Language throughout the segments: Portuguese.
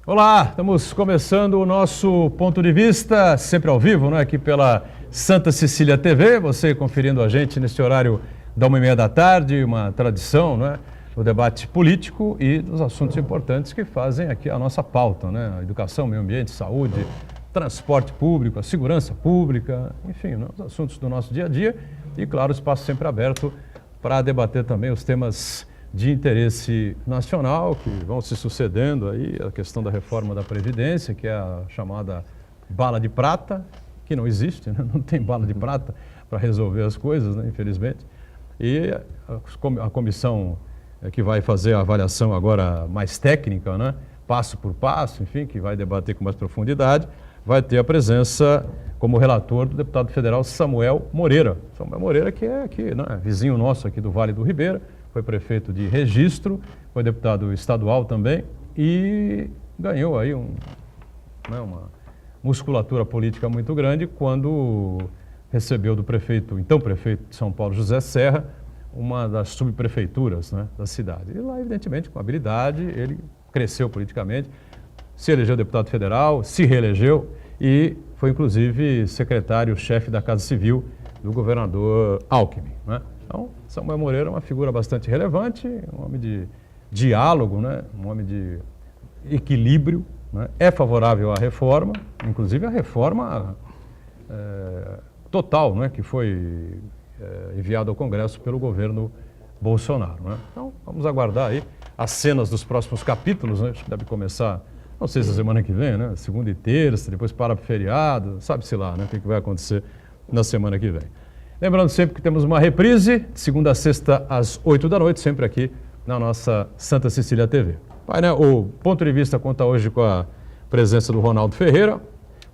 Olá, estamos começando o nosso ponto de vista, sempre ao vivo, aqui pela Santa Cecília TV, você conferindo a gente nesse horário da 1h30 da tarde, uma tradição, o debate político e dos assuntos importantes que fazem aqui a nossa pauta, a educação, meio ambiente, saúde, transporte público, a segurança pública, enfim, os assuntos do nosso dia a dia e, claro, o espaço sempre aberto para debater também os temas de interesse nacional que vão se sucedendo aí, a questão da reforma da Previdência, que é a chamada bala de prata, que não existe, não tem bala de prata para resolver as coisas, infelizmente. E a comissão que vai fazer a avaliação agora mais técnica, passo por passo, enfim, que vai debater com mais profundidade, vai ter a presença como relator do deputado federal Samuel Moreira. Samuel Moreira, que é aqui, vizinho nosso aqui do Vale do Ribeira, foi prefeito de Registro, foi deputado estadual também e ganhou aí uma musculatura política muito grande quando recebeu do prefeito, então prefeito de São Paulo, José Serra, uma das subprefeituras da cidade. E lá, evidentemente, com habilidade, ele cresceu politicamente, se elegeu deputado federal, se reelegeu e foi, inclusive, secretário-chefe da Casa Civil do governador Alckmin. Então, Samuel Moreira é uma figura bastante relevante, um homem de diálogo, um homem de equilíbrio, é favorável à reforma, inclusive a reforma total, que foi enviada ao Congresso pelo governo Bolsonaro. Então, vamos aguardar aí as cenas dos próximos capítulos, acho que deve começar, não sei se a semana que vem, segunda e terça, depois para o feriado, sabe-se lá, o que vai acontecer na semana que vem. Lembrando sempre que temos uma reprise, de segunda a sexta, às 8 da noite, sempre aqui na nossa Santa Cecília TV. O ponto de vista conta hoje com a presença do Ronaldo Ferreira.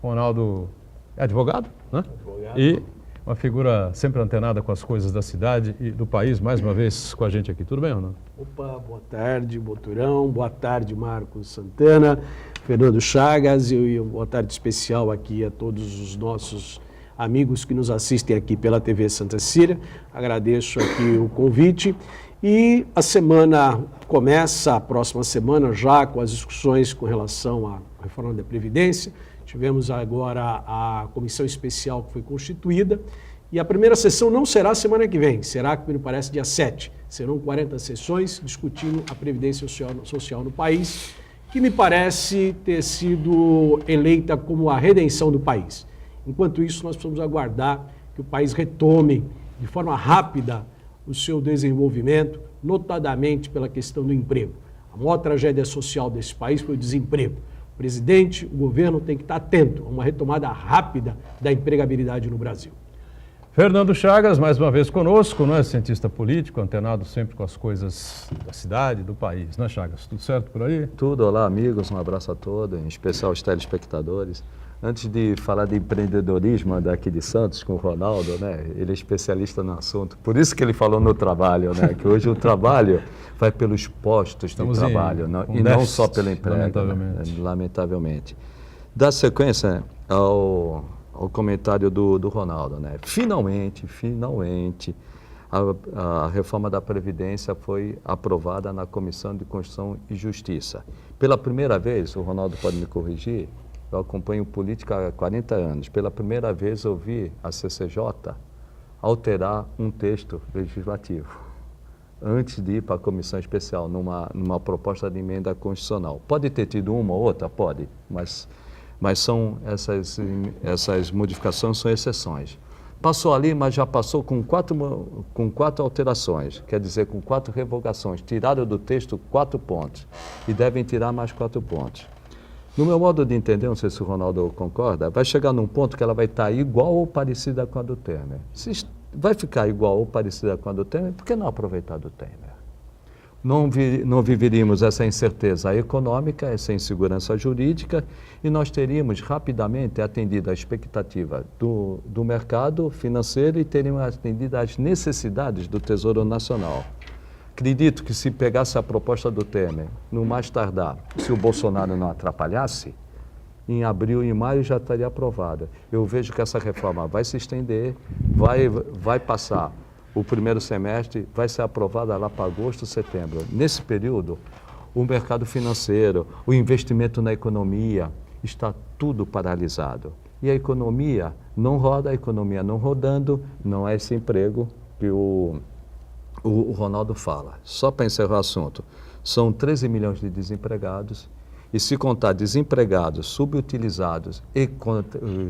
Ronaldo é advogado, Advogado. E uma figura sempre antenada com as coisas da cidade e do país, mais uma vez com a gente aqui. Tudo bem, Ronaldo? Opa, boa tarde, Boturão, boa tarde, Marcos Santana, Fernando Chagas, e boa tarde especial aqui a todos os nossos amigos que nos assistem aqui pela TV Santa Cecília. Agradeço aqui o convite e a semana começa, a próxima semana, já com as discussões com relação à reforma da Previdência. Tivemos agora a comissão especial que foi constituída e a primeira sessão não será semana que vem, será, como me parece, dia 7. Serão 40 sessões discutindo a Previdência Social no país, que me parece ter sido eleita como a redenção do país. Enquanto isso, nós precisamos aguardar que o país retome de forma rápida o seu desenvolvimento, notadamente pela questão do emprego. A maior tragédia social desse país foi o desemprego. O presidente, o governo tem que estar atento a uma retomada rápida da empregabilidade no Brasil. Fernando Chagas, mais uma vez conosco, cientista político, antenado sempre com as coisas da cidade, do país, Chagas? Tudo certo por aí? Tudo, olá amigos, um abraço a todos, em especial aos telespectadores. Antes de falar de empreendedorismo daqui de Santos com o Ronaldo, ele é especialista no assunto. Por isso que ele falou no trabalho, que hoje o trabalho vai pelos postos de trabalho e não só pelo emprego, lamentavelmente. Dá sequência ao comentário do Ronaldo, Finalmente, a reforma da Previdência foi aprovada na Comissão de Constituição e Justiça. Pela primeira vez, o Ronaldo pode me corrigir, eu acompanho política há 40 anos. Pela primeira vez eu vi a CCJ alterar um texto legislativo antes de ir para a comissão especial, numa proposta de emenda constitucional. Pode ter tido uma ou outra? Pode, mas são essas modificações são exceções. Passou ali, mas já passou com quatro alterações, quer dizer, com 4 revogações. Tiraram do texto 4 pontos e devem tirar mais 4 pontos. No meu modo de entender, não sei se o Ronaldo concorda, vai chegar num ponto que ela vai estar igual ou parecida com a do Temer. Se vai ficar igual ou parecida com a do Temer, por que não aproveitar do Temer? Não viveríamos essa incerteza econômica, essa insegurança jurídica, e nós teríamos rapidamente atendido a expectativa do mercado financeiro e teríamos atendido às necessidades do Tesouro Nacional. Acredito que se pegasse a proposta do Temer, no mais tardar, se o Bolsonaro não atrapalhasse, em abril e maio já estaria aprovada. Eu vejo que essa reforma vai se estender, vai passar o primeiro semestre, vai ser aprovada lá para agosto, setembro. Nesse período, o mercado financeiro, o investimento na economia, está tudo paralisado. E a economia não roda, a economia não rodando, não é esse emprego que o Ronaldo fala. Só para encerrar o assunto, são 13 milhões de desempregados, e se contar desempregados, subutilizados e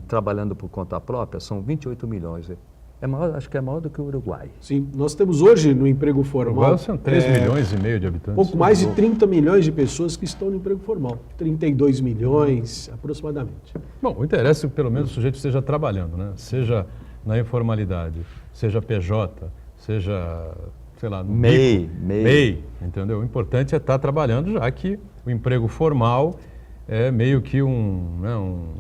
trabalhando por conta própria, são 28 milhões. É maior, acho que é maior do que o Uruguai. Sim, nós temos hoje no emprego formal... Uruguai são 3 milhões e meio de habitantes. Pouco mais de 30 milhões de pessoas que estão no emprego formal. 32 milhões, aproximadamente. Bom, o interesse é que pelo menos o sujeito esteja trabalhando, né? Seja na informalidade, seja PJ, seja, sei lá, no MEI, entendeu? O importante é estar trabalhando, já que o emprego formal é meio que um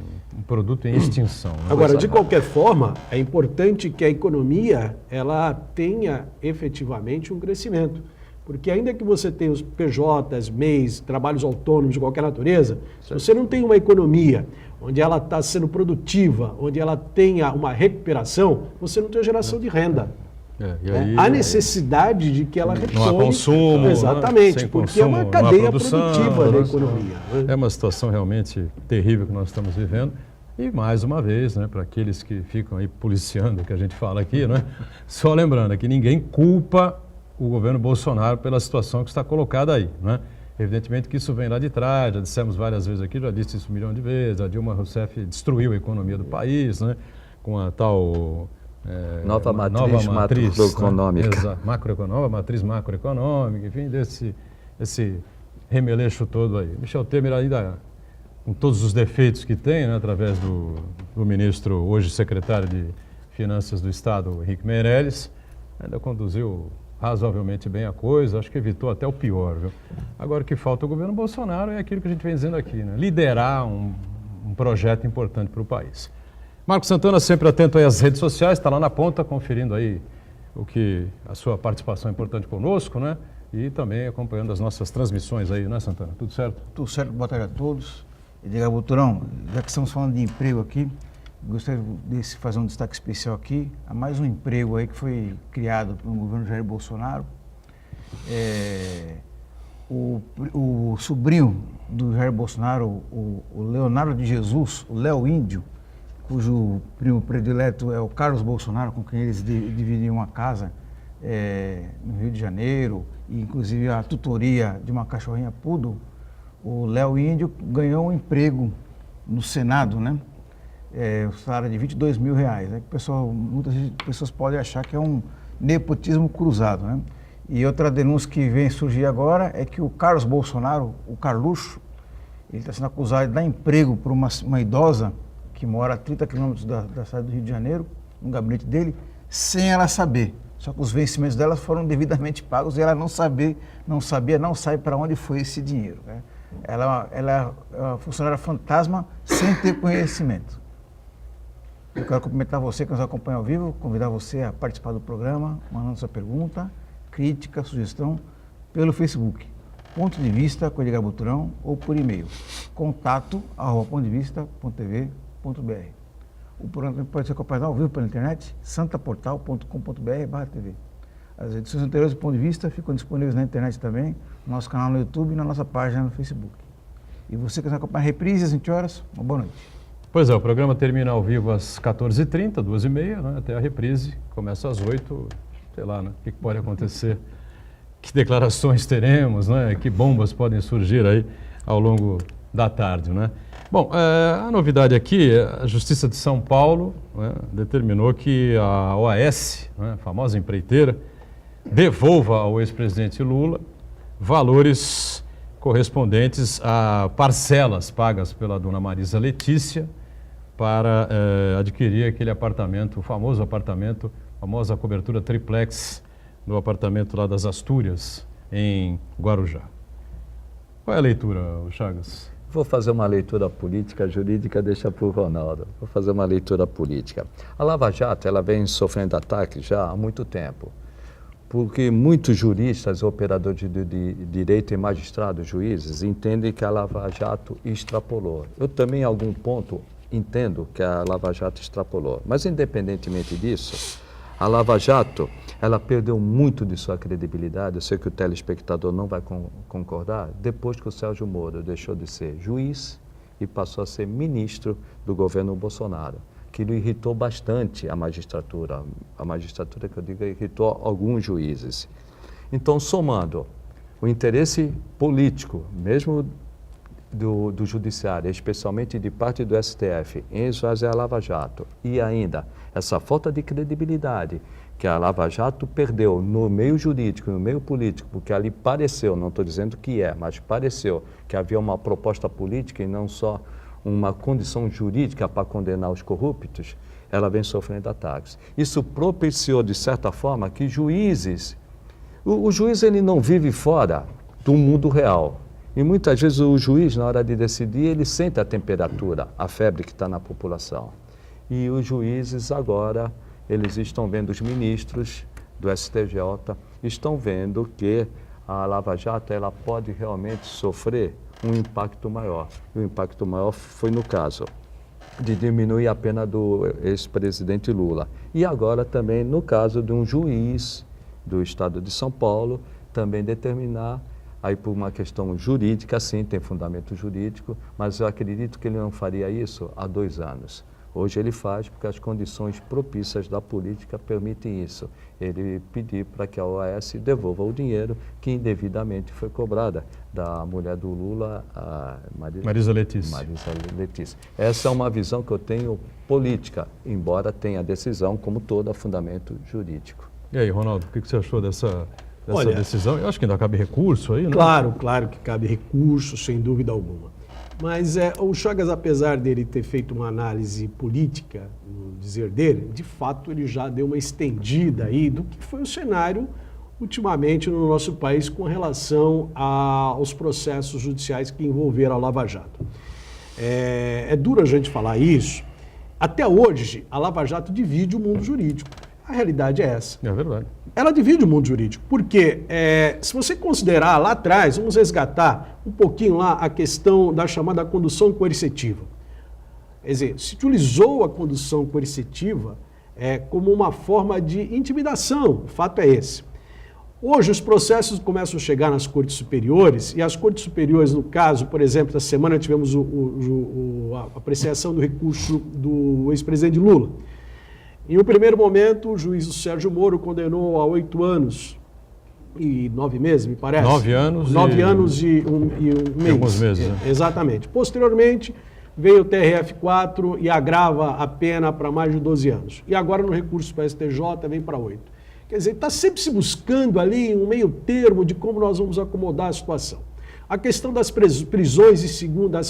produto em extinção. Né? Agora, de qualquer forma, é importante que a economia ela tenha efetivamente um crescimento. Porque ainda que você tenha os PJs, MEIs, trabalhos autônomos de qualquer natureza, se você não tem uma economia onde ela está sendo produtiva, onde ela tenha uma recuperação, você não tem geração de renda. Há necessidade de que ela retorne. Não há consumo. Exatamente, sem porque consumo, é uma cadeia produção, produtiva da economia. É uma situação realmente terrível que nós estamos vivendo. E mais uma vez, né, para aqueles que ficam aí policiando o que a gente fala aqui, né, só lembrando que ninguém culpa o governo Bolsonaro pela situação que está colocada aí, né? Evidentemente que isso vem lá de trás, já dissemos várias vezes aqui, já disse isso 1 milhão de vezes, a Dilma Rousseff destruiu a economia do país, né, com a tal... nova matriz macroeconômica. Né? Nova matriz macroeconômica, enfim, esse remeleixo todo aí. Michel Temer ainda, com todos os defeitos que tem, né, através do ministro, hoje secretário de Finanças do Estado, Henrique Meirelles, ainda conduziu razoavelmente bem a coisa, acho que evitou até o pior, viu? Agora, o que falta ao governo Bolsonaro é aquilo que a gente vem dizendo aqui, né? Liderar um projeto importante para o país. Marcos Santana, sempre atento aí às redes sociais, está lá na ponta, conferindo aí a sua participação importante conosco, né? E também acompanhando as nossas transmissões aí, né, Santana? Tudo certo? Tudo certo, boa tarde a todos. Edgar Boturão, já que estamos falando de emprego aqui, gostaria de fazer um destaque especial aqui a mais um emprego aí que foi criado pelo governo Jair Bolsonaro. O sobrinho do Jair Bolsonaro, o Leonardo de Jesus, o Léo Índio, cujo primo predileto é o Carlos Bolsonaro, com quem eles dividem uma casa no Rio de Janeiro, e inclusive a tutoria de uma cachorrinha poodle. O Léo Índio ganhou um emprego no Senado, né? O salário de R$22 mil, né? Muitas pessoas podem achar que é um nepotismo cruzado, né? E outra denúncia que vem surgir agora é que o Carlos Bolsonaro, o Carluxo, ele está sendo acusado de dar emprego para uma idosa que mora a 30 quilômetros da cidade do Rio de Janeiro, no gabinete dele, sem ela saber. Só que os vencimentos dela foram devidamente pagos e ela não sabe para onde foi esse dinheiro, né? Ela é uma funcionária fantasma sem ter conhecimento. Eu quero cumprimentar você que nos acompanha ao vivo, convidar você a participar do programa, mandando sua pergunta, crítica, sugestão, pelo Facebook, Ponto de Vista com Edgar Boturão, ou por e-mail, contato@pontodevista.tv.br. O programa pode ser acompanhado ao vivo pela internet, santaportal.com.br/tv. As edições anteriores do Ponto de Vista ficam disponíveis na internet também, no nosso canal no YouTube e na nossa página no Facebook. E você que nos acompanha a reprise às 20 horas, uma boa noite. Pois é, o programa termina ao vivo às 14h30, 2h30, né, até a reprise, começa às 8h, sei lá, né, o que pode acontecer, que declarações teremos, né, que bombas podem surgir aí ao longo da tarde, né. Bom, a novidade aqui, a Justiça de São Paulo, né, determinou que a OAS, né, a famosa empreiteira, devolva ao ex-presidente Lula valores correspondentes a parcelas pagas pela dona Marisa Letícia para adquirir aquele apartamento, o famoso apartamento, a famosa cobertura triplex do apartamento lá das Astúrias, em Guarujá. Qual é a leitura, Chagas? Vou fazer uma leitura política, jurídica, deixa para o Ronaldo. Vou fazer uma leitura política. A Lava Jato, ela vem sofrendo ataques já há muito tempo, porque muitos juristas, operadores de direito e magistrados, juízes, entendem que a Lava Jato extrapolou. Eu também, em algum ponto, entendo que a Lava Jato extrapolou. Mas, independentemente disso, A Lava Jato, ela perdeu muito de sua credibilidade, eu sei que o telespectador não vai concordar, depois que o Sérgio Moro deixou de ser juiz e passou a ser ministro do governo Bolsonaro. Aquilo irritou bastante a magistratura que eu digo irritou alguns juízes. Então, somando o interesse político, mesmo do judiciário, especialmente de parte do STF, em esvaziar a Lava Jato, e ainda essa falta de credibilidade que a Lava Jato perdeu no meio jurídico, no meio político, porque ali pareceu, não estou dizendo que mas pareceu que havia uma proposta política e não só uma condição jurídica para condenar os corruptos, ela vem sofrendo ataques. Isso propiciou, de certa forma, que juízes... O juiz ele não vive fora do mundo real. E muitas vezes o juiz, na hora de decidir, ele sente a temperatura, a febre que está na população. E os juízes agora, eles estão vendo, os ministros do STJ, estão vendo que a Lava Jato ela pode realmente sofrer um impacto maior. E o impacto maior foi no caso de diminuir a pena do ex-presidente Lula. E agora também no caso de um juiz do estado de São Paulo, também determinar, aí por uma questão jurídica, sim, tem fundamento jurídico, mas eu acredito que ele não faria isso há 2 anos. Hoje ele faz porque as condições propícias da política permitem isso. Ele pedir para que a OAS devolva o dinheiro que indevidamente foi cobrada da mulher do Lula, a Marisa Letícia. Marisa Letícia. Essa é uma visão que eu tenho política, embora tenha decisão, como toda, fundamento jurídico. E aí, Ronaldo, o que você achou dessa Olha, decisão? Eu acho que ainda cabe recurso aí, né? Claro que cabe recurso, sem dúvida alguma. Mas o Chagas, apesar dele ter feito uma análise política, no dizer dele, de fato ele já deu uma estendida aí do que foi o cenário ultimamente no nosso país com relação aos processos judiciais que envolveram a Lava Jato. É duro a gente falar isso. Até hoje, a Lava Jato divide o mundo jurídico. A realidade é essa. É verdade. Ela divide o mundo jurídico, porque se você considerar lá atrás, vamos resgatar um pouquinho lá a questão da chamada condução coercitiva. Quer dizer, se utilizou a condução coercitiva como uma forma de intimidação, o fato é esse. Hoje os processos começam a chegar nas cortes superiores, e as cortes superiores, no caso, por exemplo, essa semana tivemos a apreciação do recurso do ex-presidente Lula. Em um primeiro momento, o juiz Sérgio Moro condenou a 8 anos e 9 meses, me parece. 9 anos 9 anos e um mês. Alguns meses, né? Exatamente. Posteriormente, veio o TRF4 e agrava a pena para mais de 12 anos. E agora, no recurso para a STJ, vem para 8. Quer dizer, está sempre se buscando ali um meio termo de como nós vamos acomodar a situação. A questão das prisões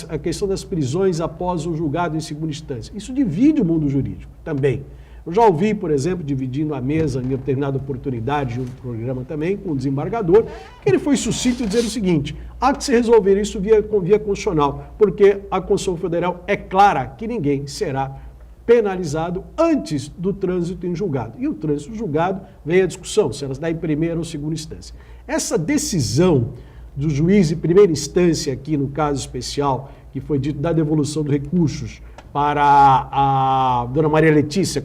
a questão das prisões após o julgado em segunda instância. Isso divide o mundo jurídico também. Eu já ouvi, por exemplo, dividindo a mesa em determinada oportunidade, um programa também, com o desembargador, que ele foi sucinto dizer o seguinte: há que se resolver isso via constitucional, porque a Constituição Federal é clara que ninguém será penalizado antes do trânsito em julgado. E o trânsito em julgado vem a discussão, se elas dá em primeira ou segunda instância. Essa decisão do juiz de primeira instância, aqui no caso especial, que foi dito da devolução dos recursos para a dona Maria Letícia,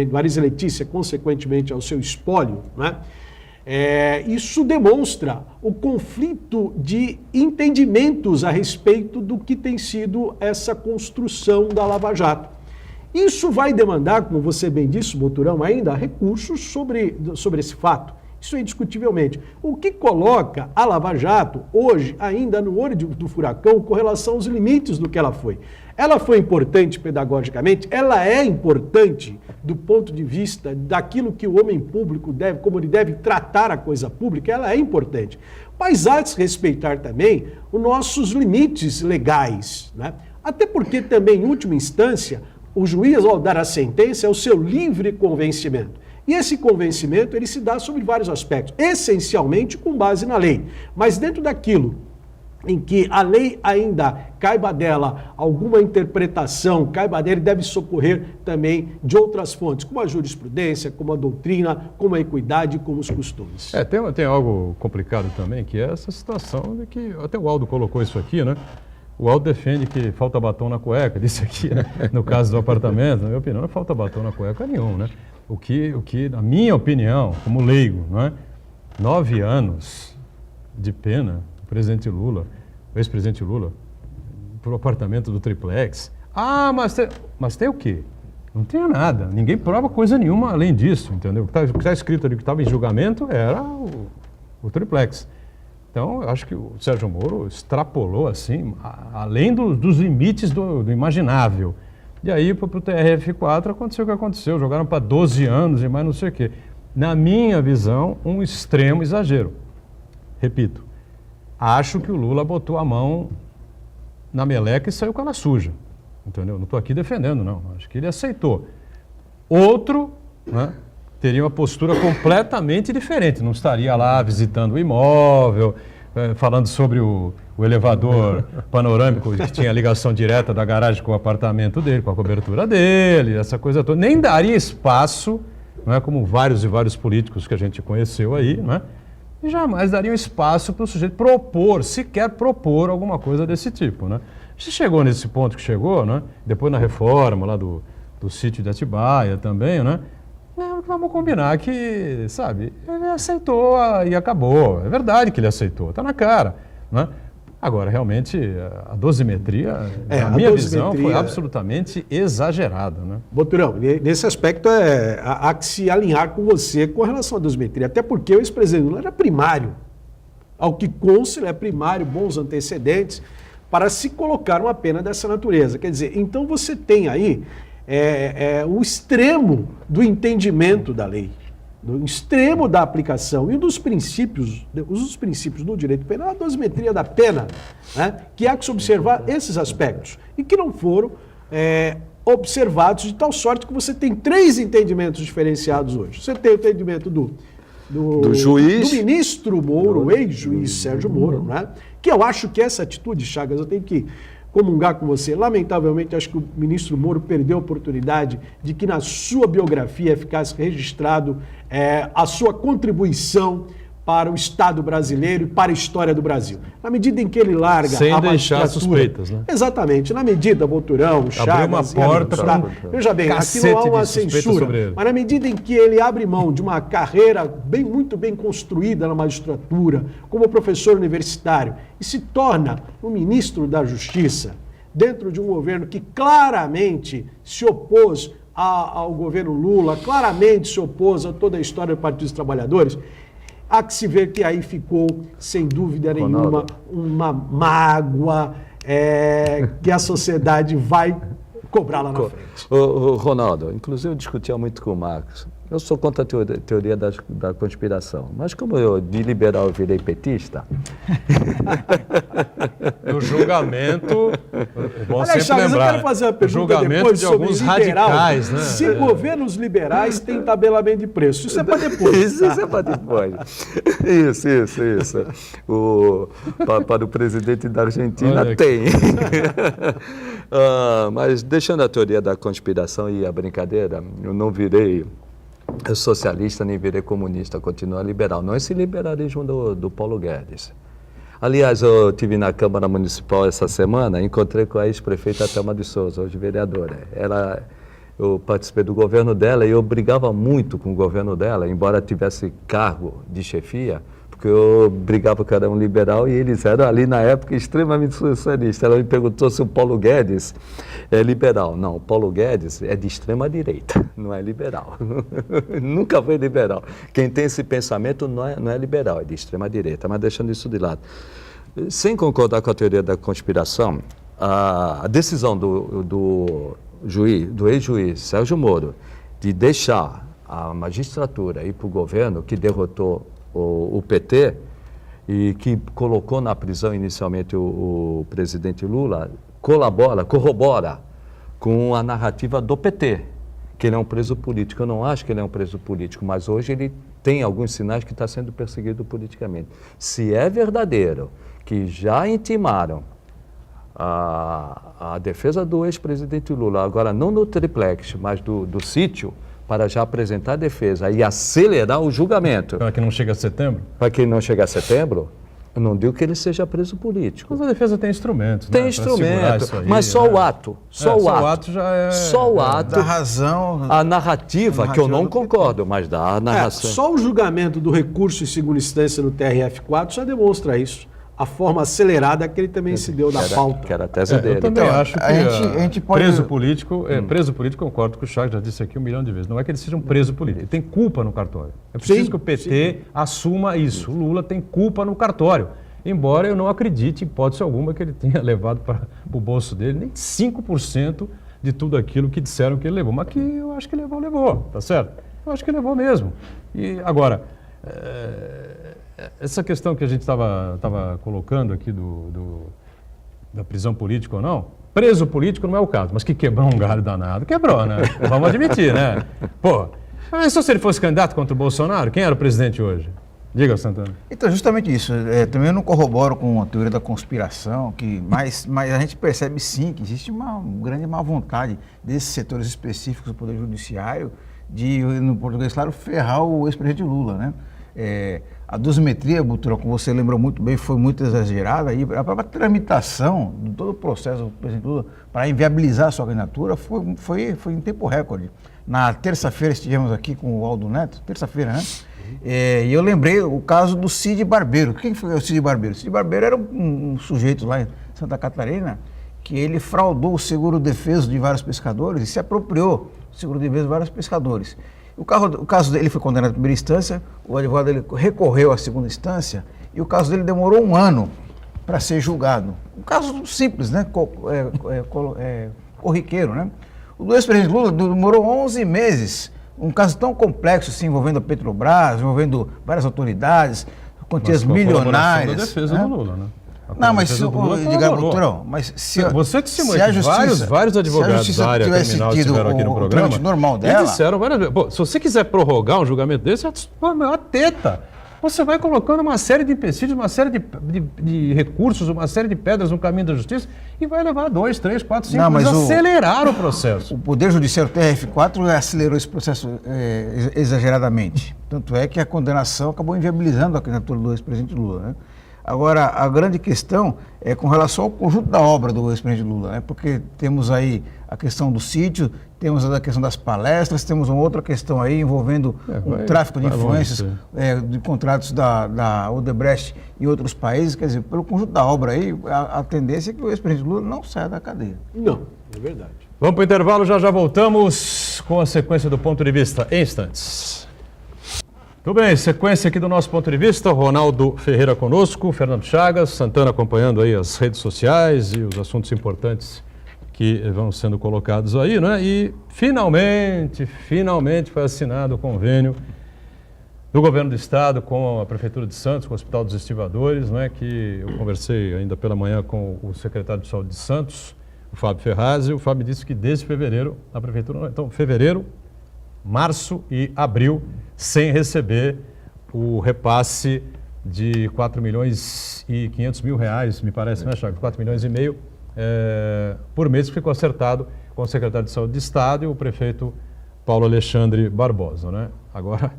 Marisa Letícia, consequentemente ao seu espólio, né? Isso demonstra o conflito de entendimentos a respeito do que tem sido essa construção da Lava Jato. Isso vai demandar, como você bem disse, Boturão, ainda recursos sobre esse fato. Isso indiscutivelmente. O que coloca a Lava Jato hoje ainda no olho do furacão com relação aos limites do que ela foi. Ela foi importante pedagogicamente, ela é importante do ponto de vista daquilo que o homem público deve, como ele deve tratar a coisa pública, ela é importante. Mas há de se respeitar também os nossos limites legais, né? Até porque também, em última instância, o juiz, ao dar a sentença, é o seu livre convencimento. E esse convencimento ele se dá sobre vários aspectos, essencialmente com base na lei. Mas dentro daquilo em que a lei ainda caiba dela alguma interpretação, caiba dela, deve socorrer também de outras fontes, como a jurisprudência, como a doutrina, como a equidade, como os costumes. Tem algo complicado também, que é essa situação de que, até o Aldo colocou isso aqui, né? O Aldo defende que falta batom na cueca, disse aqui, né? No caso do apartamento. Na minha opinião, não falta batom na cueca nenhum, né? O que, na minha opinião, como leigo, não é? 9 anos de pena, o presidente Lula, o ex-presidente Lula, para o apartamento do triplex. Ah, mas tem o quê? Não tinha nada, ninguém prova coisa nenhuma além disso, entendeu? O que está escrito ali, que estava em julgamento, era o triplex. Então, eu acho que o Sérgio Moro extrapolou, assim, além dos limites do imaginável. E aí, para o TRF4, aconteceu o que aconteceu. Jogaram para 12 anos e mais não sei o quê. Na minha visão, um extremo exagero. Repito, acho que o Lula botou a mão na meleca e saiu com ela suja. Entendeu? Não estou aqui defendendo, não. Acho que ele aceitou. Outro, né, teria uma postura completamente diferente. Não estaria lá visitando o imóvel, falando sobre o elevador panorâmico que tinha ligação direta da garagem com o apartamento dele, com a cobertura dele, essa coisa toda. Nem daria espaço, não é, como vários e vários políticos que a gente conheceu aí, não é? E jamais daria um espaço para o sujeito sequer propor alguma coisa desse tipo, né? Se chegou nesse ponto que chegou, né? Depois na reforma lá do sítio de Atibaia também, né? Vamos combinar que, sabe, ele aceitou e acabou. É verdade que ele aceitou, está na cara, né? Agora, realmente, a dosimetria, na minha visão, foi absolutamente exagerada, né? Boturão, nesse aspecto há que se alinhar com você com relação à dosimetria, até porque o ex-presidente Lula era primário. Ao que consta, ele é primário, bons antecedentes, para se colocar uma pena dessa natureza. Quer dizer, então você tem aí o extremo do entendimento da lei, do extremo da aplicação e dos princípios do direito penal, a dosimetria da pena, né, que há que se observar esses aspectos e que não foram observados de tal sorte que você tem 3 entendimentos diferenciados hoje. Você tem o entendimento do juiz, do ministro Moro, o ex-juiz Sérgio Moro, né, que eu acho que essa atitude, Chagas, eu tenho que comungar com você. Lamentavelmente, acho que o ministro Moro perdeu a oportunidade de que na sua biografia ficasse registrado a sua contribuição para o Estado brasileiro e para a história do Brasil. Na medida em que ele larga sem deixar suspeitas, né? Exatamente. Na medida, Boturão, Chagas... Abriu uma porta para veja bem, aqui não há uma censura, mas na medida em que ele abre mão de uma carreira muito bem construída na magistratura, como professor universitário, e se torna um ministro da Justiça, dentro de um governo que claramente se opôs ao governo Lula, claramente se opôs a toda a história do Partido dos Trabalhadores, há que se ver que aí ficou, sem dúvida nenhuma, uma mágoa que a sociedade vai cobrar lá na frente. Ronaldo, inclusive eu discutia muito com o Marcos. Eu sou contra a teoria da conspiração, mas como eu de liberal eu virei petista... No julgamento, bom Olha, Chagas, eu quero fazer uma pergunta depois de sobre alguns liberal. Radicais, né? Se governos liberais têm tabelamento de preço, isso é para depois. Isso é para depois. Isso. Para o presidente da Argentina tem. Mas deixando a teoria da conspiração e a brincadeira, eu não virei socialista nem virei comunista, continuo liberal. Não esse liberalismo do Paulo Guedes. Aliás, eu estive na Câmara Municipal essa semana, encontrei com a ex-prefeita Thelma de Souza, hoje vereadora. Eu participei do governo dela e eu brigava muito com o governo dela, embora tivesse cargo de chefia, porque eu brigava que eu era um liberal e eles eram ali na época extremamente socialistas. Ela me perguntou se o Paulo Guedes é liberal. Não, o Paulo Guedes é de extrema direita, não é liberal. Nunca foi liberal. Quem tem esse pensamento não é liberal, é de extrema direita. Mas deixando isso de lado. Sem concordar com a teoria da conspiração, a decisão do ex-juiz Sérgio Moro de deixar a magistratura ir para o governo que derrotou o PT e que colocou na prisão inicialmente o presidente Lula, corrobora com a narrativa do PT, que ele é um preso político. Eu não acho que ele é um preso político, mas hoje ele tem alguns sinais que está sendo perseguido politicamente. Se é verdadeiro que já intimaram a defesa do ex-presidente Lula, agora não no triplex, mas do sítio, para já apresentar a defesa e acelerar o julgamento. Para que não chegue a setembro? Para que não chegue a setembro, Eu não digo que ele seja preso político. Mas a defesa tem instrumentos. Tem né, instrumento, isso aí, mas só né? o ato. Só o ato já é. Só o ato. Da razão. A narrativa, que eu não concordo, mas da narração. Só o julgamento do recurso em segunda instância no TRF4 já demonstra isso. A forma acelerada que ele também se deu na pauta. Que era a tese dele. Eu também Então, acho que a gente pode- preso político, concordo com o Chagas já disse aqui 1 milhão de vezes. Não é que ele seja um preso político, ele tem culpa no cartório. É preciso Sim, que o PT assuma isso. O Lula tem culpa no cartório. Embora eu não acredite, em hipótese alguma, que ele tenha levado para o bolso dele nem 5% de tudo aquilo que disseram que ele levou. Mas que eu acho que levou, tá certo? Eu acho que levou mesmo. E agora, essa questão que a gente estava colocando aqui da prisão política ou não, preso político não é o caso, mas que quebrou um galho danado, quebrou, né? Vamos admitir, né? Pô, mas só se ele fosse candidato contra o Bolsonaro, quem era o presidente hoje? Diga, Santana. Então, justamente isso. Também eu não corroboro com a teoria da conspiração, mas a gente percebe sim que existe uma grande má vontade desses setores específicos do Poder Judiciário de, no português claro, ferrar o ex-presidente Lula, né? A dosimetria, Butura, como você lembrou muito bem, foi muito exagerada e a própria tramitação de todo o processo do presidente Lula para inviabilizar a sua candidatura foi em tempo recorde. Na terça-feira estivemos aqui com o Aldo Neto, terça-feira, né? E eu lembrei o caso do Cid Barbeiro. Quem foi o Cid Barbeiro? O Cid Barbeiro era um sujeito lá em Santa Catarina que ele fraudou o seguro-defeso de vários pescadores e se apropriou do seguro-defeso de vários pescadores. O caso dele foi condenado em primeira instância, o advogado dele recorreu à segunda instância e o caso dele demorou 1 ano para ser julgado. Um caso simples, né? Corriqueiro, né? O do ex-presidente Lula demorou 11 meses. Um caso tão complexo, assim, envolvendo a Petrobras, envolvendo várias autoridades, quantias milionárias. Da defesa do Lula, né? Não, mas se você que se vários advogados da área criminal estiveram aqui no programa normal dela, e disseram várias vezes, pô, se você quiser prorrogar um julgamento desse, é uma teta. Você vai colocando uma série de empecilhos, uma série de recursos, uma série de pedras no caminho da justiça e vai levar 2, 3, 4, 5 anos a acelerar o processo. O Poder Judiciário TRF4 acelerou esse processo exageradamente. Tanto é que a condenação acabou inviabilizando a candidatura do ex-presidente Lula, né? Agora, a grande questão é com relação ao conjunto da obra do ex-presidente Lula, né? Porque temos aí a questão do sítio, temos a questão das palestras, temos uma outra questão aí envolvendo o tráfico de influências, de contratos da Odebrecht em outros países. Quer dizer, pelo conjunto da obra aí, a tendência é que o ex-presidente Lula não saia da cadeia. Não, é verdade. Vamos para o intervalo, já voltamos com a sequência do Ponto de Vista em instantes. Tudo bem, sequência aqui do nosso Ponto de Vista, Ronaldo Ferreira conosco, Fernando Chagas, Santana acompanhando aí as redes sociais e os assuntos importantes que vão sendo colocados aí, né? E finalmente foi assinado o convênio do Governo do Estado com a Prefeitura de Santos, com o Hospital dos Estivadores, né? Que eu conversei ainda pela manhã com o secretário de Saúde de Santos, o Fábio Ferraz, e o Fábio disse que desde fevereiro a Prefeitura, então fevereiro, março e abril, sem receber o repasse de 4 milhões e 500 mil reais, me parece, né, Chagas? 4 milhões e meio por mês, que ficou acertado com o secretário de Saúde de Estado e o prefeito Paulo Alexandre Barbosa, né? Agora,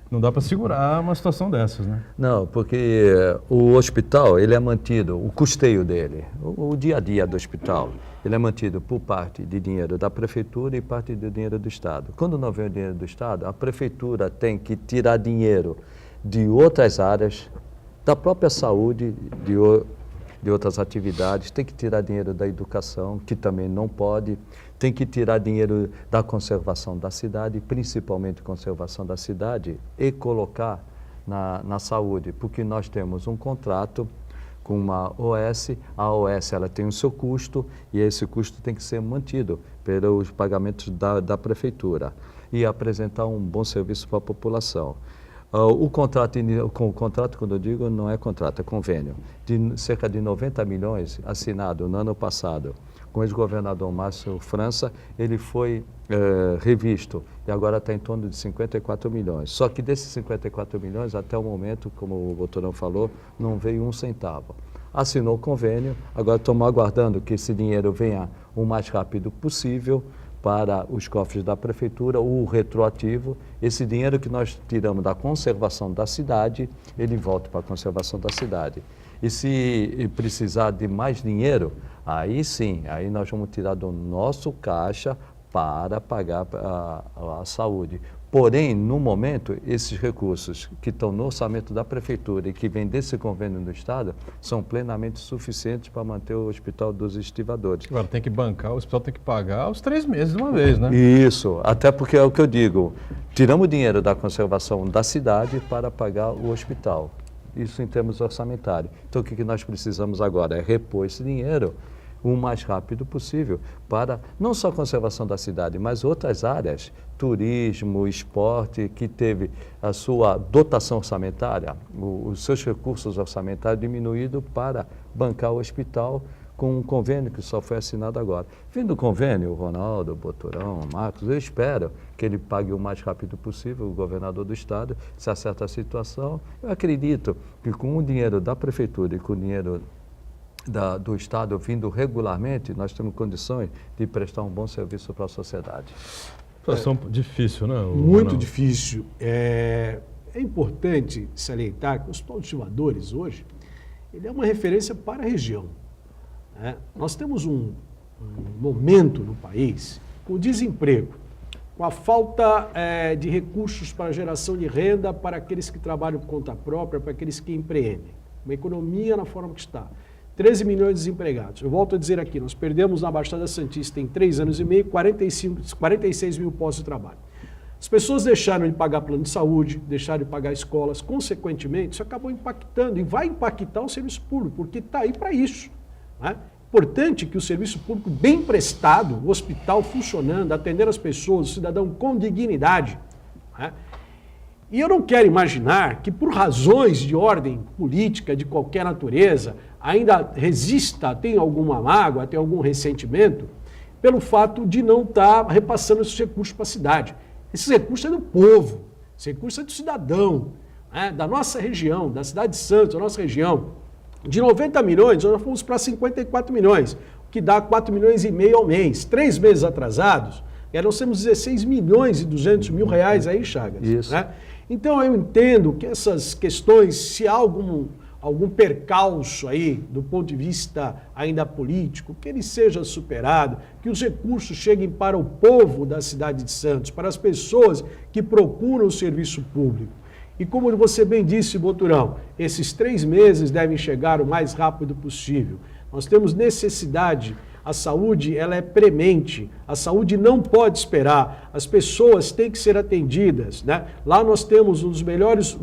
não dá para segurar uma situação dessas, né? Não, porque o hospital, ele é mantido, o custeio dele, o dia a dia do hospital, ele é mantido por parte de dinheiro da prefeitura e parte do dinheiro do Estado. Quando não vem o dinheiro do Estado, a prefeitura tem que tirar dinheiro de outras áreas, da própria saúde, de outras atividades, tem que tirar dinheiro da educação, que também não pode, tem que tirar dinheiro da conservação da cidade, principalmente conservação da cidade, e colocar na saúde, porque nós temos um contrato com uma OS, a OS ela tem o seu custo e esse custo tem que ser mantido pelos pagamentos da prefeitura e apresentar um bom serviço para a população. O contrato, quando eu digo, não é contrato, é convênio, de cerca de 90 milhões assinado no ano passado com o ex-governador Márcio França, ele foi revisto e agora está em torno de 54 milhões. Só que desses 54 milhões, até o momento, como o Boturão falou, não veio um centavo. Assinou o convênio, agora estamos aguardando que esse dinheiro venha o mais rápido possível para os cofres da prefeitura, o retroativo. Esse dinheiro que nós tiramos da conservação da cidade, ele volta para a conservação da cidade. E se precisar de mais dinheiro, aí sim, aí nós vamos tirar do nosso caixa para pagar a saúde. Porém, no momento, esses recursos que estão no orçamento da prefeitura e que vêm desse convênio do Estado são plenamente suficientes para manter o Hospital dos Estivadores. Agora tem que bancar, o hospital tem que pagar os 3 meses de uma vez, né? Isso, até porque é o que eu digo, tiramos dinheiro da conservação da cidade para pagar o hospital. Isso em termos orçamentários. Então o que nós precisamos agora é repor esse dinheiro o mais rápido possível para não só a conservação da cidade, mas outras áreas, turismo, esporte, que teve a sua dotação orçamentária, os seus recursos orçamentários diminuídos para bancar o hospital com um convênio que só foi assinado agora. Vindo o convênio, o Ronaldo, o Boturão, o Marcos, eu espero que ele pague o mais rápido possível, o governador do estado, se acerta a situação. Eu acredito que com o dinheiro da prefeitura e com o dinheiro do Estado vindo regularmente, nós temos condições de prestar um bom serviço para a sociedade. Situação difícil, né? Muito difícil. É importante salientar que o Hospital dos Estivadores hoje, ele é uma referência para a região. Né? Nós temos um momento no país com o desemprego, com a falta de recursos para a geração de renda para aqueles que trabalham por conta própria, para aqueles que empreendem. Uma economia na forma que está. 13 milhões de desempregados. Eu volto a dizer aqui, nós perdemos na Baixada Santista em 3 anos e meio 46 mil postos de trabalho. As pessoas deixaram de pagar plano de saúde, deixaram de pagar escolas, consequentemente, isso acabou impactando e vai impactar o serviço público, porque está aí para isso. Né? Importante que o serviço público bem prestado, o hospital funcionando, atendendo as pessoas, o cidadão com dignidade. Né? E eu não quero imaginar que por razões de ordem política de qualquer natureza, ainda resista, tem alguma mágoa, tem algum ressentimento, pelo fato de não estar repassando esses recursos para a cidade. Esses recursos é do povo, esse recurso é do cidadão, né? Da nossa região, da cidade de Santos, da nossa região. De 90 milhões, nós fomos para 54 milhões, o que dá 4 milhões e meio ao mês. 3 meses atrasados, nós temos 16 milhões e 200 mil reais aí, Chagas. Isso. Né? Então eu entendo que essas questões, se há algum percalço aí do ponto de vista ainda político, que ele seja superado, que os recursos cheguem para o povo da cidade de Santos, para as pessoas que procuram o serviço público. E como você bem disse, Boturão, esses 3 meses devem chegar o mais rápido possível. Nós temos necessidade. A saúde, ela é premente, a saúde não pode esperar, as pessoas têm que ser atendidas. Né? Lá nós temos um dos melhores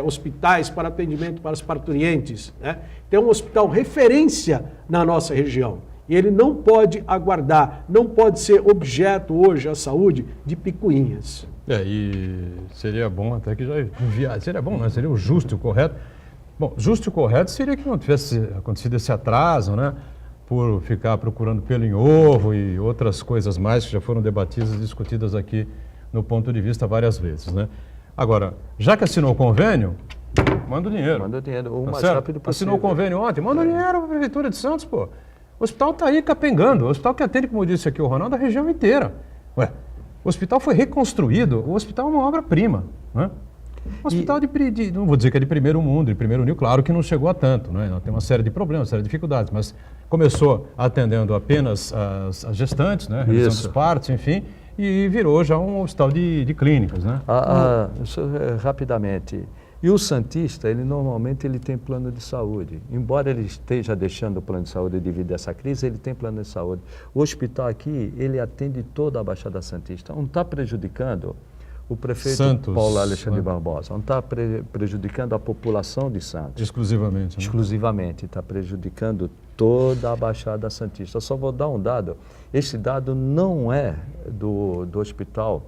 hospitais para atendimento para as parturientes. Né? Tem um hospital referência na nossa região e ele não pode aguardar, não pode ser objeto hoje, a saúde, de picuinhas. E seria bom até que já enviasse, seria bom, né? Seria o justo e o correto. Bom, justo e o correto seria que não tivesse acontecido esse atraso, né? Por ficar procurando pelo em ovo e outras coisas mais que já foram debatidas e discutidas aqui no ponto de vista várias vezes, né? Agora, já que assinou o convênio, manda o dinheiro. Manda o dinheiro o mais certo? rápido possível. Assinou o convênio ontem, manda o dinheiro para a Prefeitura de Santos, pô. O hospital está aí capengando, o hospital que atende, como disse aqui o Ronaldo, a região inteira. Ué, o hospital foi reconstruído, o hospital é uma obra-prima, né? Um hospital não vou dizer que é de primeiro mundo, de primeiro nível, claro que não chegou a tanto, né? Tem uma série de problemas, uma série de dificuldades, mas começou atendendo apenas as gestantes, né? Realização dos partos, enfim, e virou já um hospital de clínicas, né? Rapidamente, e o santista, ele normalmente tem plano de saúde. Embora ele esteja deixando o plano de saúde devido a essa crise, ele tem plano de saúde. O hospital aqui, ele atende toda a Baixada Santista. Não está prejudicando o prefeito Santos, Paulo Alexandre Barbosa, não está prejudicando a população de Santos. Exclusivamente. Né? Exclusivamente, está prejudicando toda a Baixada Santista. Eu só vou dar um dado. Esse dado não é do Hospital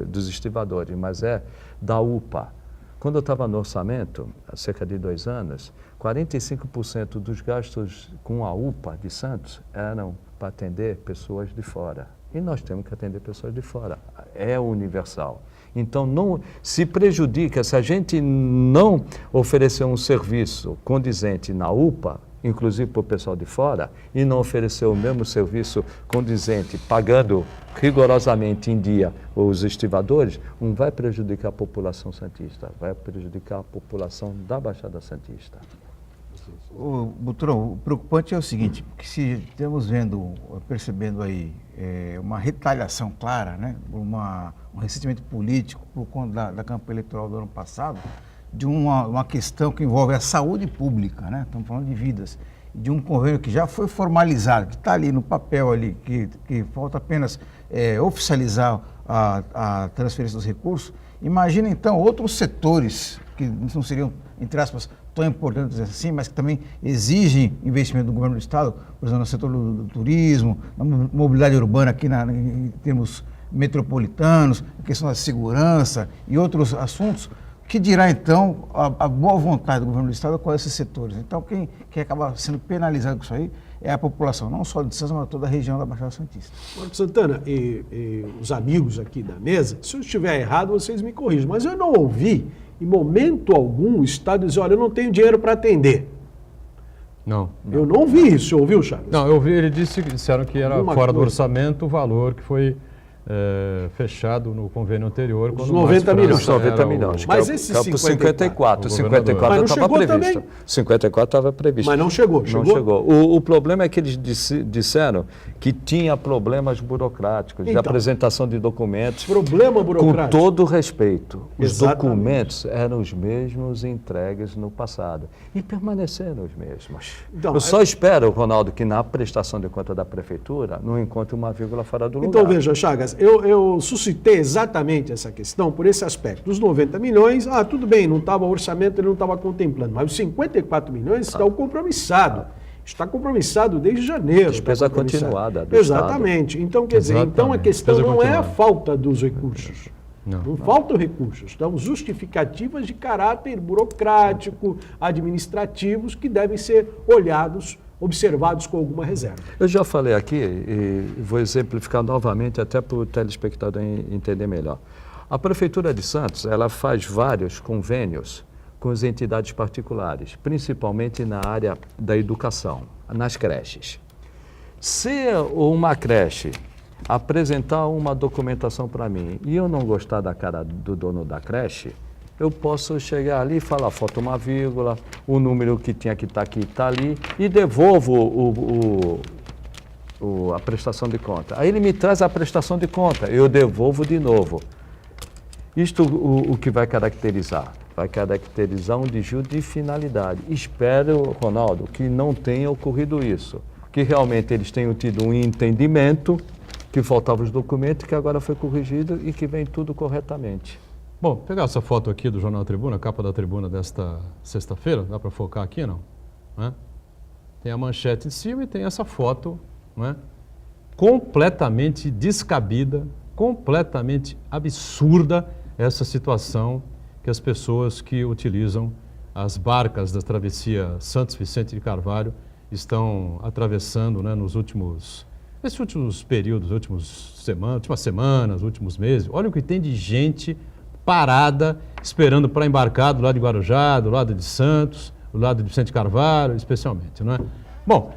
dos Estivadores, mas é da UPA. Quando eu estava no orçamento, há cerca de 2 anos, 45% dos gastos com a UPA de Santos eram para atender pessoas de fora. E nós temos que atender pessoas de fora. É universal. Então, não se prejudica, se a gente não oferecer um serviço condizente na UPA, inclusive para o pessoal de fora, e não oferecer o mesmo serviço condizente, pagando rigorosamente em dia os estivadores, não vai prejudicar a população santista, vai prejudicar a população da Baixada Santista. Butrão, o preocupante é o seguinte, que se estamos percebendo aí uma retaliação clara, né, um ressentimento político por conta da campanha eleitoral do ano passado, de uma questão que envolve a saúde pública, né, estamos falando de vidas, de um convênio que já foi formalizado, que está ali no papel ali, que falta apenas oficializar a transferência dos recursos. Imagina então outros setores que não seriam, entre aspas, tão importantes assim, mas que também exigem investimento do governo do Estado, por exemplo, no setor do turismo, na mobilidade urbana aqui em termos metropolitanos, a questão da segurança e outros assuntos, que dirá então a boa vontade do governo do Estado com esses setores. Então quem acaba sendo penalizado com isso aí é a população, não só de Santos, mas toda a região da Baixada Santista. Marcos Santana e os amigos aqui da mesa, se eu estiver errado, vocês me corrijam, mas eu não ouvi em momento algum o Estado dizer, olha, eu não tenho dinheiro para atender. Não. Eu não ouvi isso, você ouviu, Chagas? Não, eu ouvi, disseram que era fora do orçamento o valor que foi fechado no convênio anterior. Os 90 milhões. Os 90 milhões. Mas esses 54 não estava chegou previsto. também. 54 estava previsto. Mas não chegou. Não chegou. O problema é que eles disseram que tinha problemas burocráticos, de apresentação de documentos. Problema burocrático. Com todo respeito, os Exatamente. documentos eram os mesmos entregues no passado e permaneceram os mesmos. Então, eu só espero, Ronaldo, que na prestação de conta da prefeitura não encontre uma vírgula fora do lugar. Então veja, Chagas, eu suscitei exatamente essa questão por esse aspecto. Os 90 milhões, tudo bem, não estava orçamento, ele não estava contemplando, mas os 54 milhões está compromissado. Está compromissado desde janeiro. Despesa continuada do Exatamente. Estado. Então, quer dizer, então a questão Despesa não é a continuada. falta dos recursos. Não faltam recursos. Então, justificativas de caráter burocrático, administrativos, que devem ser olhados, observados com alguma reserva. Eu já falei aqui e vou exemplificar novamente até para o telespectador entender melhor. A Prefeitura de Santos, ela faz vários convênios com as entidades particulares, principalmente na área da educação, nas creches. Se uma creche apresentar uma documentação para mim e eu não gostar da cara do dono da creche, eu posso chegar ali e falar, falta uma vírgula, o número que tinha que estar aqui está ali e devolvo a prestação de conta. Aí ele me traz a prestação de conta, eu devolvo de novo. Isto o que vai caracterizar? Vai caracterizar um desvio de finalidade. Espero, Ronaldo, que não tenha ocorrido isso, que realmente eles tenham tido um entendimento, que faltavam os documentos, que agora foi corrigido e que vem tudo corretamente. Bom, pegar essa foto aqui do Jornal Tribuna, a capa da Tribuna desta sexta-feira, dá para focar aqui, não? Tem a manchete em cima e tem essa foto, não é? Completamente descabida, completamente absurda essa situação que as pessoas que utilizam as barcas da travessia Santos Vicente de Carvalho estão atravessando, né, nesses últimos períodos, últimas semanas, últimos meses. Olha o que tem de gente parada, esperando para embarcar do lado de Guarujá, do lado de Santos, do lado de Vicente Carvalho, especialmente, não é? Bom,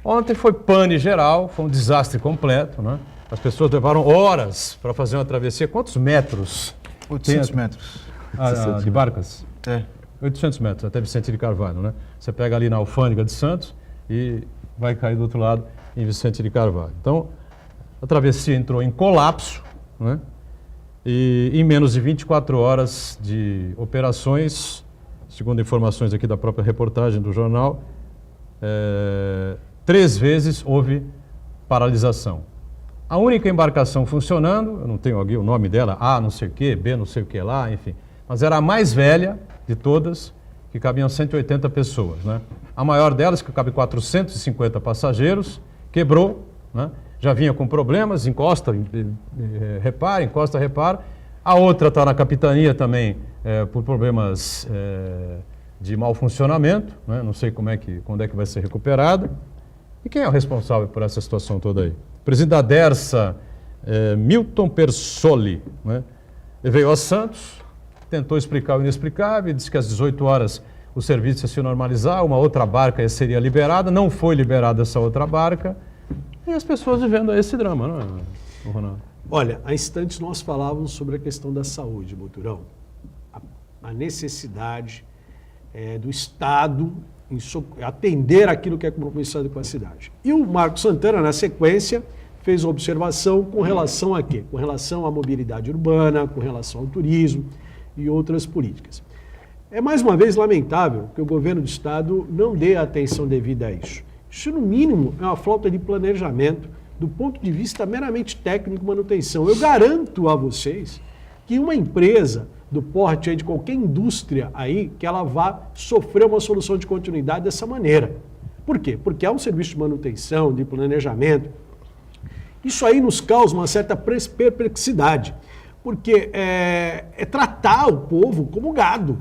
ontem foi pane geral, foi um desastre completo, não é? As pessoas levaram horas para fazer uma travessia. Quantos metros? 800 metros. De barcas? 800 metros até Vicente de Carvalho, né? Você pega ali na Alfândega de Santos e vai cair do outro lado em Vicente de Carvalho. Então, a travessia entrou em colapso, né? E em menos de 24 horas de operações, segundo informações aqui da própria reportagem do jornal, 3 vezes houve paralisação. A única embarcação funcionando, eu não tenho aqui o nome dela, A não sei o que, B não sei o que lá, enfim, mas era a mais velha de todas, que cabiam 180 pessoas, né? A maior delas, que cabe 450 passageiros, quebrou, né? Já vinha com problemas, encosta, repara, encosta, repara. A outra está na capitania também por problemas de mau funcionamento, né? Não sei quando é que vai ser recuperada. E quem é o responsável por essa situação toda aí? O presidente da Dersa, Milton Persoli, né? Ele veio a Santos, tentou explicar o inexplicável, disse que às 18 horas o serviço ia se normalizar, uma outra barca seria liberada, não foi liberada essa outra barca, e as pessoas vivendo esse drama, não é, Ronaldo? Olha, há instantes nós falávamos sobre a questão da saúde, Boturão. A necessidade do Estado em atender aquilo que é compromissado com a cidade. E o Marcos Santana, na sequência, fez uma observação com relação a quê? Com relação à mobilidade urbana, com relação ao turismo e outras políticas. É mais uma vez lamentável que o governo do Estado não dê a atenção devida a isso. Isso, no mínimo, é uma falta de planejamento do ponto de vista meramente técnico e manutenção. Eu garanto a vocês que uma empresa do porte aí, de qualquer indústria aí, que ela vá sofrer uma solução de continuidade dessa maneira. Por quê? Porque há um serviço de manutenção, de planejamento. Isso aí nos causa uma certa perplexidade, porque é tratar o povo como gado.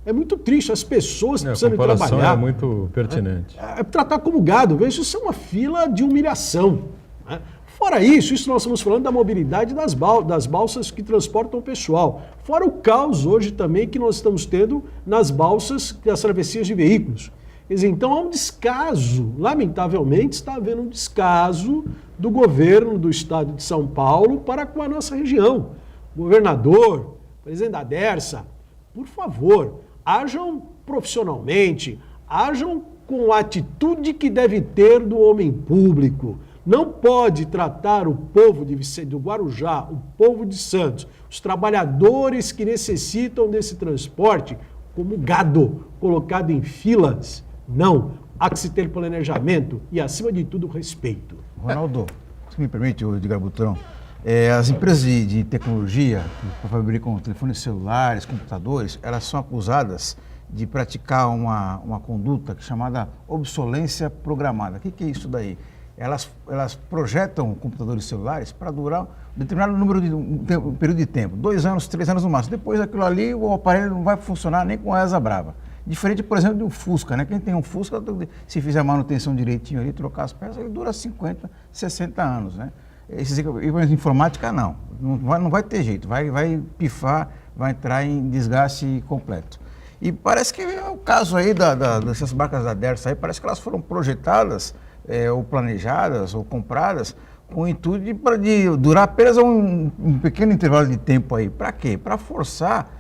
É muito triste, as pessoas precisam trabalhar. A comparação é muito pertinente. É tratar como gado, veja, isso é uma fila de humilhação. Né? Fora isso nós estamos falando da mobilidade das balsas que transportam o pessoal. Fora o caos hoje também que nós estamos tendo nas balsas das travessias de veículos. Quer dizer, então há um descaso, lamentavelmente está havendo um descaso do governo do estado de São Paulo para com a nossa região. Governador, presidente da Dersa, por favor, ajam profissionalmente, ajam com a atitude que deve ter do homem público. Não pode tratar o povo do Guarujá, o povo de Santos, os trabalhadores que necessitam desse transporte como gado colocado em filas. Não, há que se ter planejamento e, acima de tudo, respeito. Ronaldo, se me permite, Edgar Butrão, as empresas de tecnologia que fabricam telefones celulares, computadores, elas são acusadas de praticar uma conduta chamada obsolescência programada. O que é isso daí? Elas projetam computadores celulares para durar um determinado um período de tempo, 2 anos, 3 anos no máximo. Depois daquilo ali, o aparelho não vai funcionar nem com a asa brava. Diferente, por exemplo, de um Fusca, né? Quem tem um Fusca, se fizer a manutenção direitinho ali, trocar as peças, ele dura 50, 60 anos, né? Esses equipamentos de informática, não vai ter jeito, vai pifar, vai entrar em desgaste completo. E parece que é o caso aí dessas barcas da Dersa aí, parece que elas foram projetadas, ou planejadas, ou compradas, com o intuito de durar apenas um pequeno intervalo de tempo aí. Para quê? Para forçar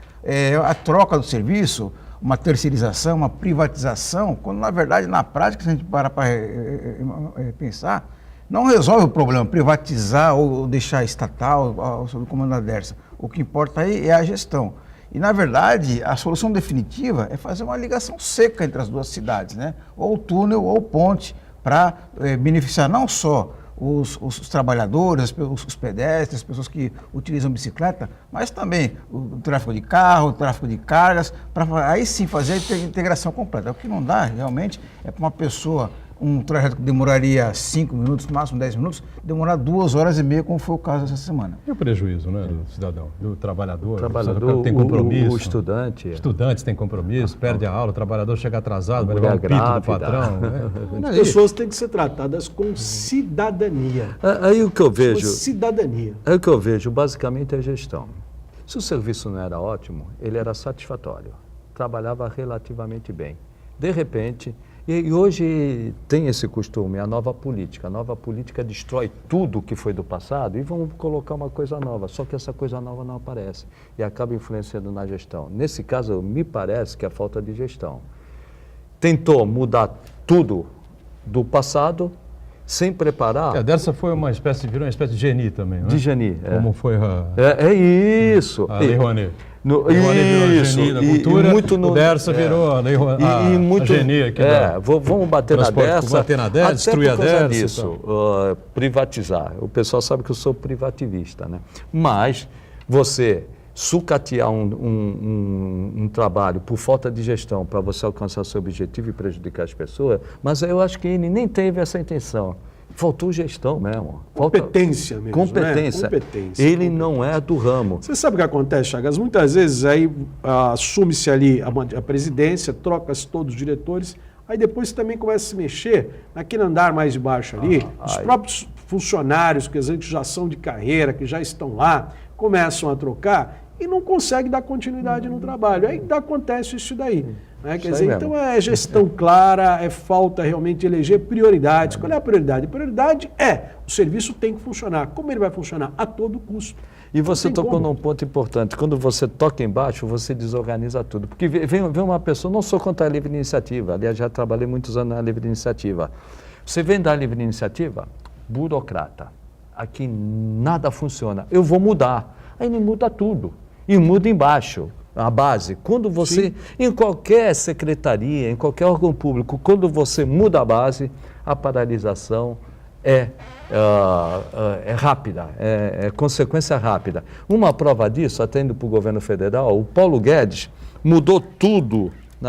a troca do serviço, uma terceirização, uma privatização, quando na verdade, na prática, se a gente para pensar, não resolve o problema, privatizar ou deixar estatal sob o comando da Dersa. O que importa aí é a gestão. E, na verdade, a solução definitiva é fazer uma ligação seca entre as duas cidades, né? Ou túnel ou ponte, para beneficiar não só os trabalhadores, os pedestres, as pessoas que utilizam bicicleta, mas também o tráfego de carro, o tráfego de cargas, para aí sim fazer a integração completa. O que não dá, realmente, é para uma pessoa, um trajeto que demoraria 5 minutos, no máximo 10 minutos, demorar 2 horas e meia, como foi o caso essa semana. E o prejuízo, né, do cidadão, do trabalhador? O trabalhador tem compromisso. O estudante. Estudantes têm compromisso, perde a aula, o trabalhador chega atrasado, vai levar um pito do patrão. As pessoas têm que ser tratadas com cidadania. Aí o que eu vejo... Com cidadania. Aí o que eu vejo, basicamente, é gestão. Se o serviço não era ótimo, ele era satisfatório. Trabalhava relativamente bem. De repente... E hoje tem esse costume, a nova política. A nova política destrói tudo que foi do passado e vamos colocar uma coisa nova. Só que essa coisa nova não aparece e acaba influenciando na gestão. Nesse caso, me parece que é a falta de gestão. Tentou mudar tudo do passado sem preparar... A Dersa virou uma espécie de geni também, né? De geni, Como foi a... É isso. A Lei Rouanet. Isso, da cultura, muito no, o Dersa virou a geni aqui. Vamos bater na Dersa. Bater na Dersa, destruir a Dersa. Disso, privatizar. O pessoal sabe que eu sou privativista, né? Mas você sucatear um trabalho por falta de gestão para você alcançar seu objetivo e prejudicar as pessoas, mas eu acho que ele nem teve essa intenção. Faltou gestão mesmo. Competência mesmo, competência. Né? Competência. Ele não é do ramo. Você sabe o que acontece, Chagas? Muitas vezes aí assume-se ali a presidência, troca-se todos os diretores, aí depois também começa a se mexer naquele andar mais de baixo ali, os próprios funcionários, que às vezes já são de carreira, que já estão lá, começam a trocar e não conseguem dar continuidade no trabalho. Aí acontece isso daí. Né? Quer Isso dizer, aí então mesmo. é gestão clara, é falta realmente de eleger prioridades. Qual é a prioridade? A prioridade é o serviço tem que funcionar. Como ele vai funcionar? A todo custo. E você Não tem tocou como. num ponto importante. Quando você toca embaixo, você desorganiza tudo. Porque vem uma pessoa, não sou contra a livre iniciativa, aliás, já trabalhei muitos anos na livre iniciativa. Você vem da livre iniciativa, burocrata. Aqui nada funciona. Eu vou mudar. Aí ele muda tudo. E muda embaixo, a base. Quando você, em qualquer secretaria, em qualquer órgão público, quando você muda a base, a paralisação é rápida, é consequência rápida. Uma prova disso, até indo para o governo federal, o Paulo Guedes mudou tudo no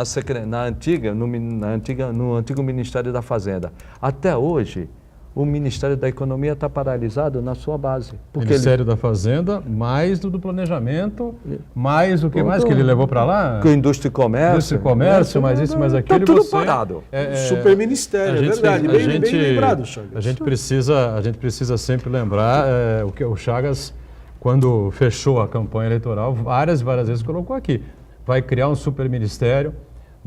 antigo Ministério da Fazenda. Até hoje, o Ministério da Economia está paralisado na sua base. Ministério da Fazenda, mais do planejamento, mais o que mais que ele levou para lá? Indústria e Comércio. Indústria e Comércio, mais isso, mais aquilo. Está tudo você, parado. Superministério, é verdade. Bem lembrado, Chagas. A gente precisa sempre lembrar o que o Chagas, quando fechou a campanha eleitoral, várias vezes colocou aqui. Vai criar um superministério.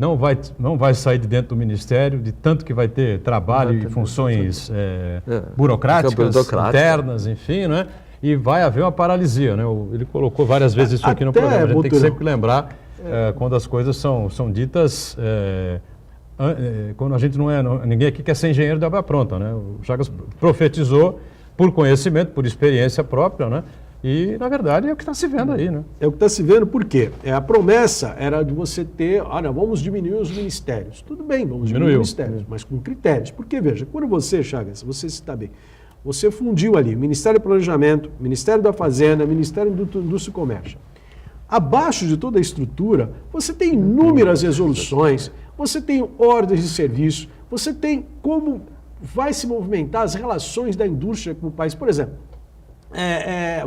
Não vai sair de dentro do Ministério, de tanto que vai ter trabalho e funções burocráticas, internas, enfim, né? E vai haver uma paralisia, né? Ele colocou várias vezes isso aqui no programa. A gente tem que sempre lembrar quando as coisas são ditas, quando a gente não é... Ninguém aqui quer ser engenheiro de obra pronta, né? O Chagas profetizou por conhecimento, por experiência própria, né? E, na verdade, é o que está se vendo aí, né? É o que está se vendo, por quê? A promessa era de você ter, vamos diminuir os ministérios. Tudo bem, vamos diminuir os ministérios, mas com critérios. Porque, veja, quando você, Chagas, você está bem, você fundiu ali o Ministério do Planejamento, Ministério da Fazenda, Ministério da Indústria e Comércio. Abaixo de toda a estrutura, você tem inúmeras resoluções, você tem ordens de serviço, você tem como vai se movimentar as relações da indústria com o país. Por exemplo,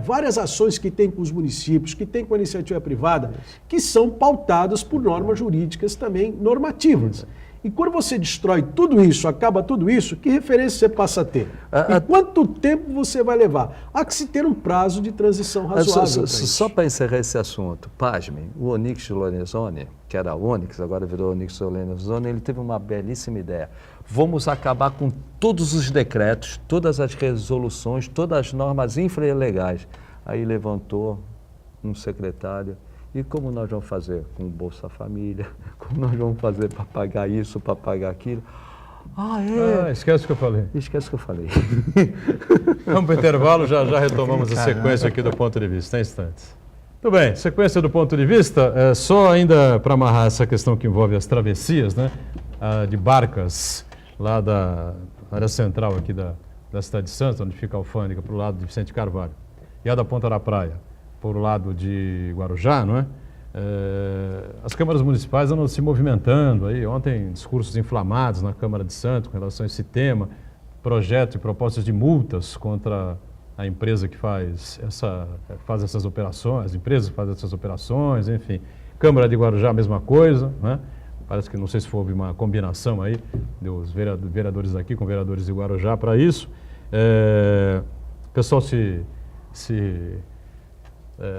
várias ações que tem com os municípios, que tem com a iniciativa privada, que são pautadas por normas jurídicas também normativas. E quando você destrói tudo isso, acaba tudo isso, que referência você passa a ter? E quanto tempo você vai levar? Há que se ter um prazo de transição razoável. Só para encerrar esse assunto, pasmem, o Onyx Lorenzoni, que era Onyx, agora virou Onyx Lorenzoni, ele teve uma belíssima ideia. Vamos acabar com todos os decretos, todas as resoluções, todas as normas infralegais. Aí levantou um secretário. E como nós vamos fazer com o Bolsa Família? Como nós vamos fazer para pagar isso, para pagar aquilo? Esquece o que eu falei. Esquece o que eu falei. Vamos para o intervalo, já retomamos a sequência aqui do ponto de vista, em instantes. Muito bem, sequência do ponto de vista, só ainda para amarrar essa questão que envolve as travessias, né, de barcas lá da área central aqui da cidade de Santos, onde fica a alfândega, para o lado de Vicente Carvalho, e a da Ponta da Praia, por o lado de Guarujá, não é? As câmaras municipais andam se movimentando aí. Ontem, discursos inflamados na Câmara de Santos com relação a esse tema, projetos e propostas de multas contra a empresa que faz essas operações, as empresas que fazem essas operações, enfim. Câmara de Guarujá, a mesma coisa, né? Parece que não sei se houve uma combinação aí dos vereadores aqui com vereadores de Guarujá para isso. O pessoal se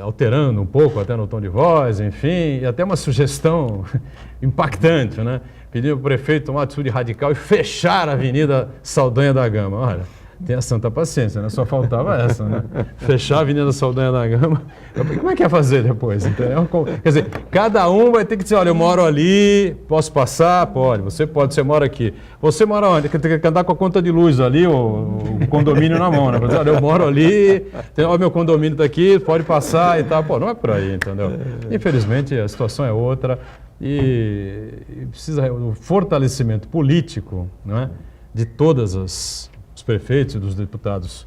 alterando um pouco até no tom de voz, enfim, e até uma sugestão impactante, né? Pedindo para o prefeito tomar atitude radical e fechar a Avenida Saldanha da Gama. Olha, tenha santa paciência, né? Só faltava essa, né? Fechar a Avenida Saldanha da Gama. Como é que ia fazer depois? Entendeu? Quer dizer, cada um vai ter que dizer, olha, eu moro ali, posso passar? Pode, você mora aqui. Você mora onde? Tem que andar com a conta de luz ali, o condomínio na mão, né? Olha, eu moro ali, o meu condomínio está aqui, pode passar e tal. Pô, não é por aí, entendeu? Infelizmente, a situação é outra e precisa o fortalecimento político, não é? De todas os prefeitos e dos deputados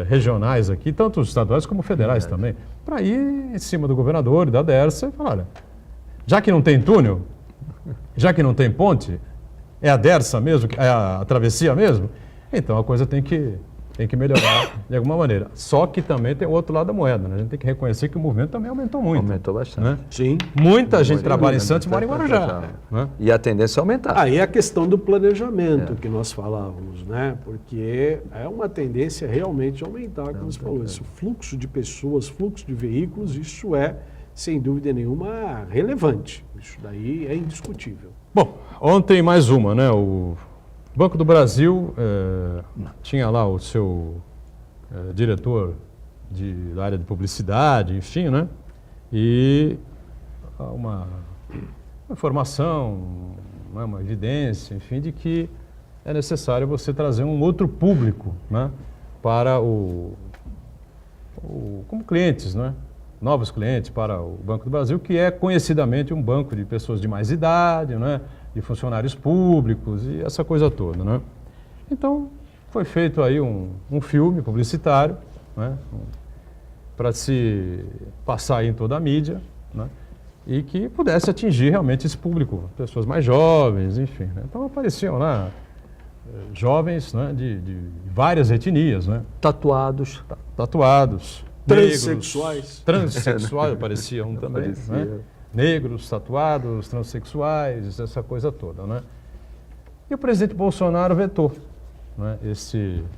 regionais aqui, tanto os estaduais como federais também, para ir em cima do governador e da Dersa e falar, olha, já que não tem túnel, já que não tem ponte, é a Dersa mesmo, é a travessia mesmo, então a coisa tem que melhorar de alguma maneira. Só que também tem o outro lado da moeda, né? A gente tem que reconhecer que o movimento também aumentou muito. Aumentou bastante. Né? Sim. Muita gente trabalha em Santos e mora em Guarujá. Né? E a tendência é aumentar. Aí a questão do planejamento que nós falávamos, né? Porque é uma tendência realmente a aumentar, como você falou. Esse fluxo de pessoas, fluxo de veículos, isso é sem dúvida nenhuma, relevante. Isso daí é indiscutível. Bom, ontem mais uma, né? O Banco do Brasil tinha lá o seu diretor da área de publicidade, enfim, né? E uma informação, uma evidência, enfim, de que é necessário você trazer um outro público, né? Para como clientes, né? Novos clientes para o Banco do Brasil, que é conhecidamente um banco de pessoas de mais idade, né? De funcionários públicos e essa coisa toda, né? Então, foi feito aí um filme publicitário, né? Para se passar aí em toda a mídia, né? E que pudesse atingir realmente esse público, pessoas mais jovens, enfim, né? Então apareciam lá jovens, né? De várias etnias, né? Tatuados. Tatuados. Transsexuais. Transsexuais apareciam um também, Aparecia. né? Negros, tatuados, transexuais, essa coisa toda, né? E o presidente Bolsonaro vetou, né?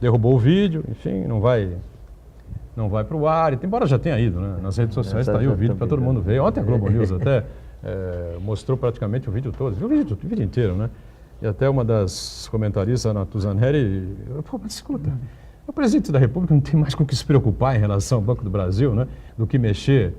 Derrubou o vídeo, enfim, não vai para o ar, embora já tenha ido, né? Nas redes sociais está aí o vídeo para todo mundo ver. Ontem a Globo News até mostrou praticamente o vídeo todo, viu o vídeo inteiro, né? E até uma das comentaristas, a Natuza Neri, pô, mas escuta, o presidente da República não tem mais com o que se preocupar em relação ao Banco do Brasil, né? Do que mexer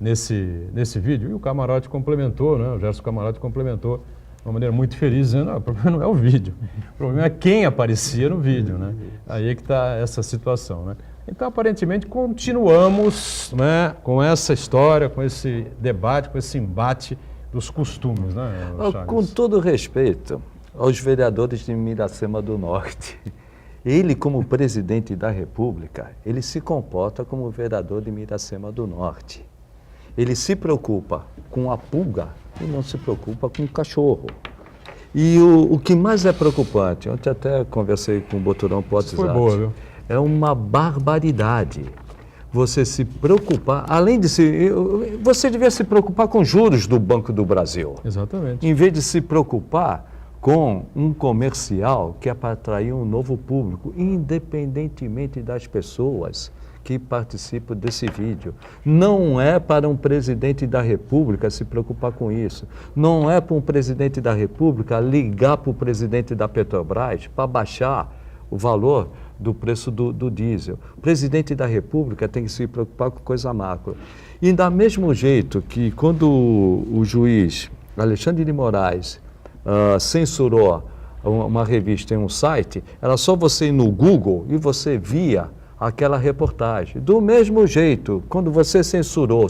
nesse vídeo. E o Camarote complementou, né? O Gerson Camarote complementou de uma maneira muito feliz, dizendo, o problema não é o vídeo, o problema é quem aparecia no vídeo, né? Aí é que está essa situação, né? Então, aparentemente, continuamos, né, com essa história, com esse debate, com esse embate dos costumes, né, Chagas? Com todo respeito aos vereadores de Miracema do Norte, ele, como presidente da República, ele se comporta como vereador de Miracema do Norte. Ele se preocupa com a pulga e não se preocupa com o cachorro. E o que mais é preocupante, ontem até conversei com o Boturão por WhatsApp, foi boa, viu? É uma barbaridade você se preocupar, além de você devia se preocupar com juros do Banco do Brasil. Exatamente. Em vez de se preocupar com um comercial que é para atrair um novo público, independentemente das pessoas que participam desse vídeo. Não é para um presidente da República se preocupar com isso. Não é para um presidente da República ligar para o presidente da Petrobras para baixar o valor do preço do diesel. O presidente da República tem que se preocupar com coisa macro. E da mesmo jeito que quando o juiz Alexandre de Moraes censurou uma revista em um site, era só você ir no Google e você via aquela reportagem. Do mesmo jeito, quando você censurou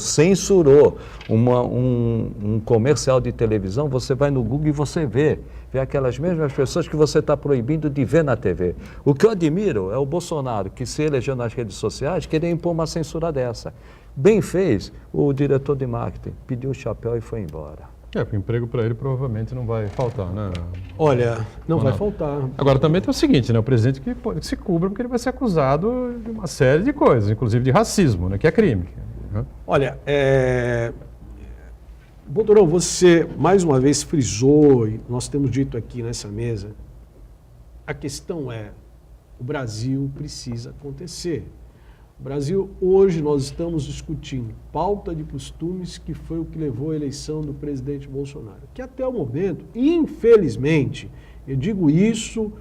um comercial de televisão, você vai no Google e você vê aquelas mesmas pessoas que você está proibindo de ver na TV. O que eu admiro é o Bolsonaro, que se elegeu nas redes sociais, querer impor uma censura dessa. Bem fez o diretor de marketing, pediu o chapéu e foi embora. O emprego para ele provavelmente não vai faltar, né? Olha, não vai faltar. Agora também tem o seguinte, né? O presidente que se cubra porque ele vai ser acusado de uma série de coisas, inclusive de racismo, né? Que é crime. Né? Olha, Boturão, você mais uma vez frisou, e nós temos dito aqui nessa mesa, a questão é, o Brasil precisa acontecer. O Brasil, hoje nós estamos discutindo pauta de costumes, que foi o que levou à eleição do presidente Bolsonaro. Que até o momento, infelizmente, eu digo isso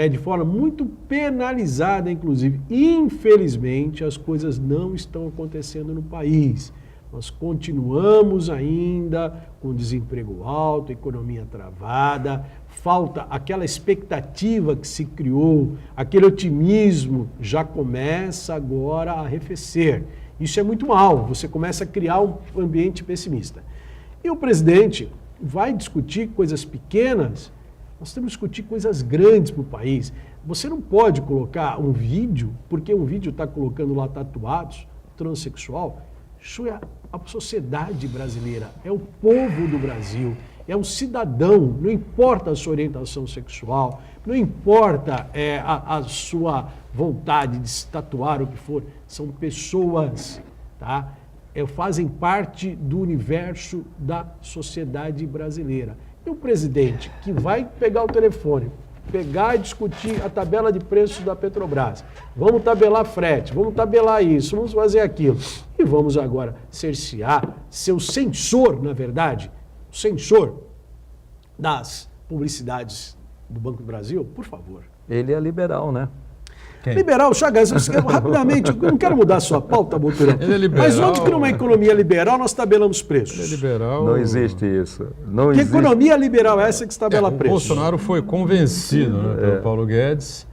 de forma muito penalizada, inclusive, infelizmente as coisas não estão acontecendo no país. Nós continuamos ainda com desemprego alto, economia travada, falta aquela expectativa que se criou, aquele otimismo já começa agora a arrefecer. Isso é muito mal, você começa a criar um ambiente pessimista. E o presidente vai discutir coisas pequenas, nós temos que discutir coisas grandes para o país. Você não pode colocar um vídeo, porque um vídeo está colocando lá tatuados, transexual. Isso é a sociedade brasileira, é o povo do Brasil, é um cidadão, não importa a sua orientação sexual, não importa a sua vontade de se tatuar o que for, são pessoas, tá? Fazem parte do universo da sociedade brasileira. E o presidente que vai pegar o telefone pegar e discutir a tabela de preços da Petrobras. Vamos tabelar frete, vamos tabelar isso, vamos fazer aquilo. E vamos agora cercear, ser o censor, na verdade, o censor das publicidades do Banco do Brasil, por favor. Ele é liberal, né? Quem? Liberal, Chagas, rapidamente, eu não quero mudar a sua pauta, Boturão. Ele é liberal. Mas onde que numa economia liberal nós tabelamos preços? Ele é liberal. Não existe isso. Não Que existe. economia liberal é essa que se tabela O preços? Bolsonaro foi convencido, né, pelo Paulo Guedes,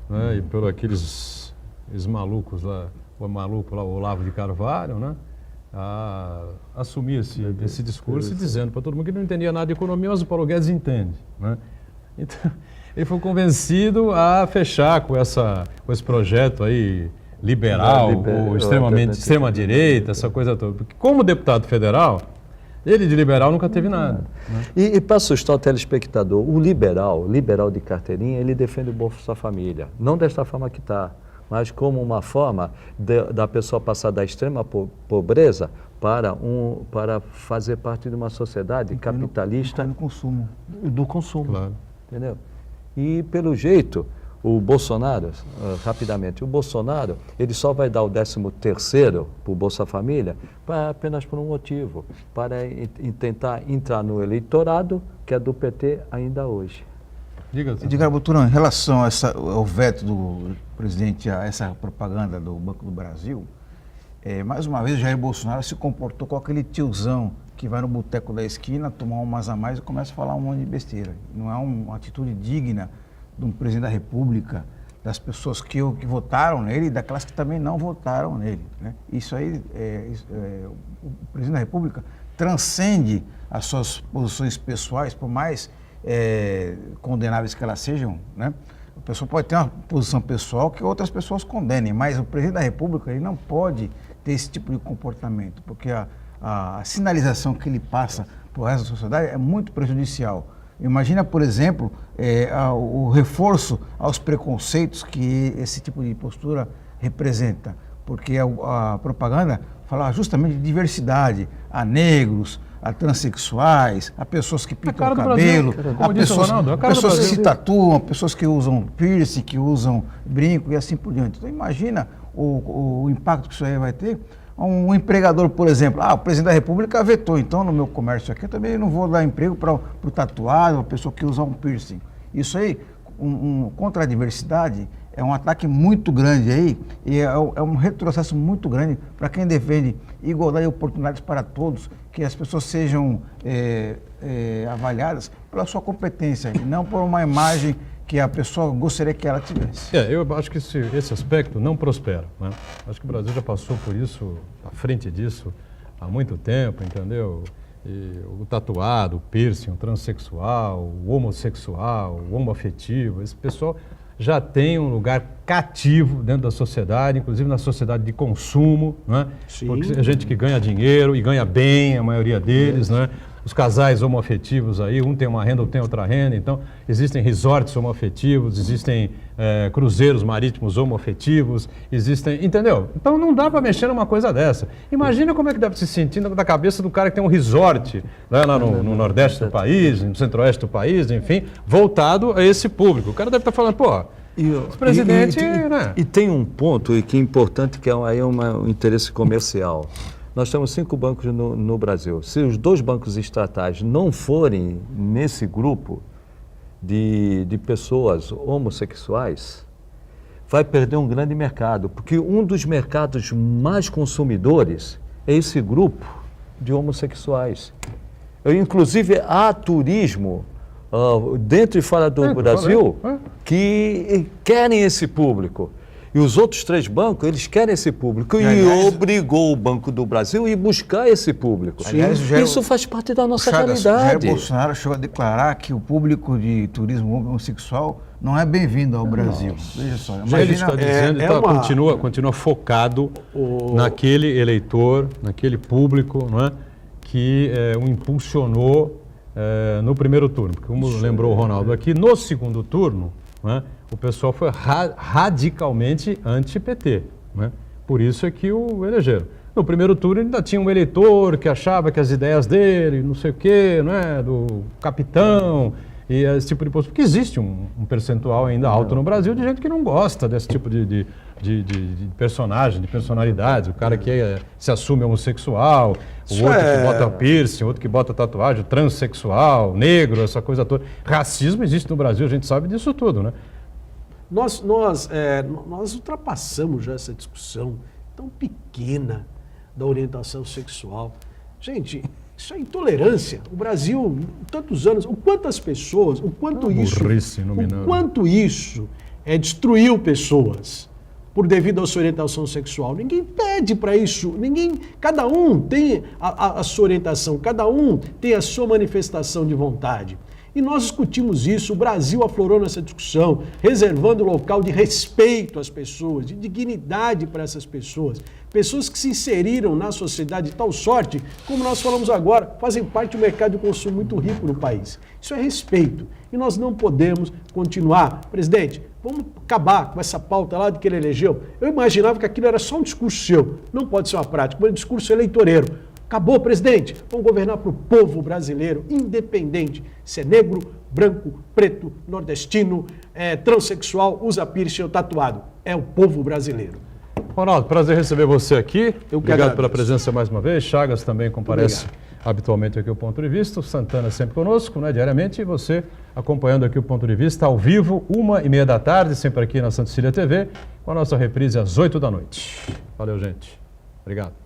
né, e por aqueles malucos lá, o maluco lá, o Olavo de Carvalho, né, a assumir esse discurso, dizendo para todo mundo que não entendia nada de economia, mas o Paulo Guedes entende, né? Então, ele foi convencido a fechar com esse projeto aí liberal, ou extrema-direita, essa coisa toda. Porque como deputado federal, ele de liberal nunca teve nada. Né? E para assustar o telespectador, o liberal de carteirinha, ele defende o Bolsa Família. Não desta forma que está, mas como uma forma da pessoa passar da extrema pobreza para fazer parte de uma sociedade capitalista No consumo. do consumo. Claro. Entendeu? E pelo jeito, o Bolsonaro, rapidamente, o Bolsonaro, ele só vai dar o 13º para o Bolsa Família apenas por um motivo, para tentar entrar no eleitorado, que é do PT ainda hoje. Edgar Boturão, em relação ao veto do presidente a essa propaganda do Banco do Brasil, mais uma vez o Jair Bolsonaro se comportou com aquele tiozão que vai no boteco da esquina, tomar umas a mais e começa a falar um monte de besteira. Não é uma atitude digna de um presidente da República, das pessoas que votaram nele e daquelas que também não votaram nele, né? Isso aí, o presidente da República transcende as suas posições pessoais, por mais condenáveis que elas sejam, né? A pessoa pode ter uma posição pessoal que outras pessoas condenem, mas o presidente da República ele não pode ter esse tipo de comportamento, porque a sinalização que ele passa para o resto da sociedade é muito prejudicial. Imagina, por exemplo, o reforço aos preconceitos que esse tipo de postura representa, porque a propaganda fala justamente de diversidade, a negros, a transexuais, a pessoas que pintam o cabelo, a pessoas que se tatuam, pessoas que usam piercing, que usam brinco e assim por diante. Então imagina o impacto que isso aí vai ter. Um empregador, por exemplo, o presidente da República vetou, então no meu comércio aqui eu também não vou dar emprego para o tatuado, uma pessoa que usa um piercing. Isso aí, contra a diversidade, é um ataque muito grande aí e é um retrocesso muito grande para quem defende igualdade de oportunidades para todos, que as pessoas sejam avaliadas pela sua competência e não por uma imagem que a pessoa gostaria que ela tivesse. Eu acho que esse aspecto não prospera, né? Acho que o Brasil já passou por isso, à frente disso, há muito tempo, entendeu? E o tatuado, o piercing, o transexual, o homossexual, o homoafetivo, esse pessoal já tem um lugar cativo dentro da sociedade, inclusive na sociedade de consumo, né? Sim. Porque é gente que ganha dinheiro e ganha bem, a maioria deles, né? Os casais homoafetivos aí, um tem uma renda, outro tem outra renda, então existem resorts homoafetivos, existem cruzeiros marítimos homoafetivos, existem, entendeu? Então não dá para mexer numa coisa dessa. Imagina como é que deve se sentir da cabeça do cara que tem um resort, né, lá no Nordeste do país, no Centro-Oeste do país, enfim, voltado a esse público. O cara deve estar falando, pô, o presidente... né? E tem um ponto que é importante, que é um interesse comercial. Nós temos 5 bancos no Brasil. Se os 2 bancos estatais não forem nesse grupo de pessoas homossexuais, vai perder um grande mercado, porque um dos mercados mais consumidores é esse grupo de homossexuais. Inclusive, há turismo dentro e fora do Brasil que querem esse público. E os outros 3 bancos, eles querem esse público. E obrigou o Banco do Brasil a ir buscar esse público. Aliás, isso faz parte da nossa realidade. Jair Bolsonaro chegou a declarar que o público de turismo homossexual não é bem-vindo ao Brasil. Veja só. Ele está dizendo, continua focado naquele eleitor, naquele público, não é, que o impulsionou no primeiro turno. Porque, como lembrou o Ronaldo aqui, no segundo turno, não é, o pessoal foi radicalmente anti-PT, né? Por isso é que o elegeram. No primeiro turno ainda tinha um eleitor que achava que as ideias dele, não sei o quê, né, do capitão, e esse tipo de postura, porque existe um percentual ainda alto no Brasil de gente que não gosta desse tipo de personagem, de personalidade, o cara que se assume homossexual, o outro que bota piercing, outro que bota tatuagem, transexual, negro, essa coisa toda. Racismo existe no Brasil, a gente sabe disso tudo, né? Nós ultrapassamos já essa discussão tão pequena da orientação sexual. Gente, isso é intolerância. O Brasil, tantos anos, o quanto isso destruiu pessoas por devido à sua orientação sexual. Ninguém pede para isso, cada um tem a sua orientação, cada um tem a sua manifestação de vontade. E nós discutimos isso, o Brasil aflorou nessa discussão, reservando local de respeito às pessoas, de dignidade para essas pessoas. Pessoas que se inseriram na sociedade de tal sorte, como nós falamos agora, fazem parte do mercado de consumo muito rico no país. Isso é respeito. E nós não podemos continuar. Presidente, vamos acabar com essa pauta lá de que ele elegeu. Eu imaginava que aquilo era só um discurso seu. Não pode ser uma prática, mas um discurso eleitoreiro. Acabou, presidente. Vamos governar para o povo brasileiro, independente se é negro, branco, preto, nordestino, transexual, usa piercing ou tatuado. É o povo brasileiro. Ronaldo, prazer receber você aqui. Obrigado agradeço. pela presença mais uma vez. Chagas também comparece habitualmente aqui ao Ponto de Vista. O Santana sempre conosco, né, diariamente. E você acompanhando aqui o Ponto de Vista ao vivo, 1h30 da tarde, sempre aqui na Santa Cecília TV, com a nossa reprise às 8 da noite. Valeu, gente. Obrigado.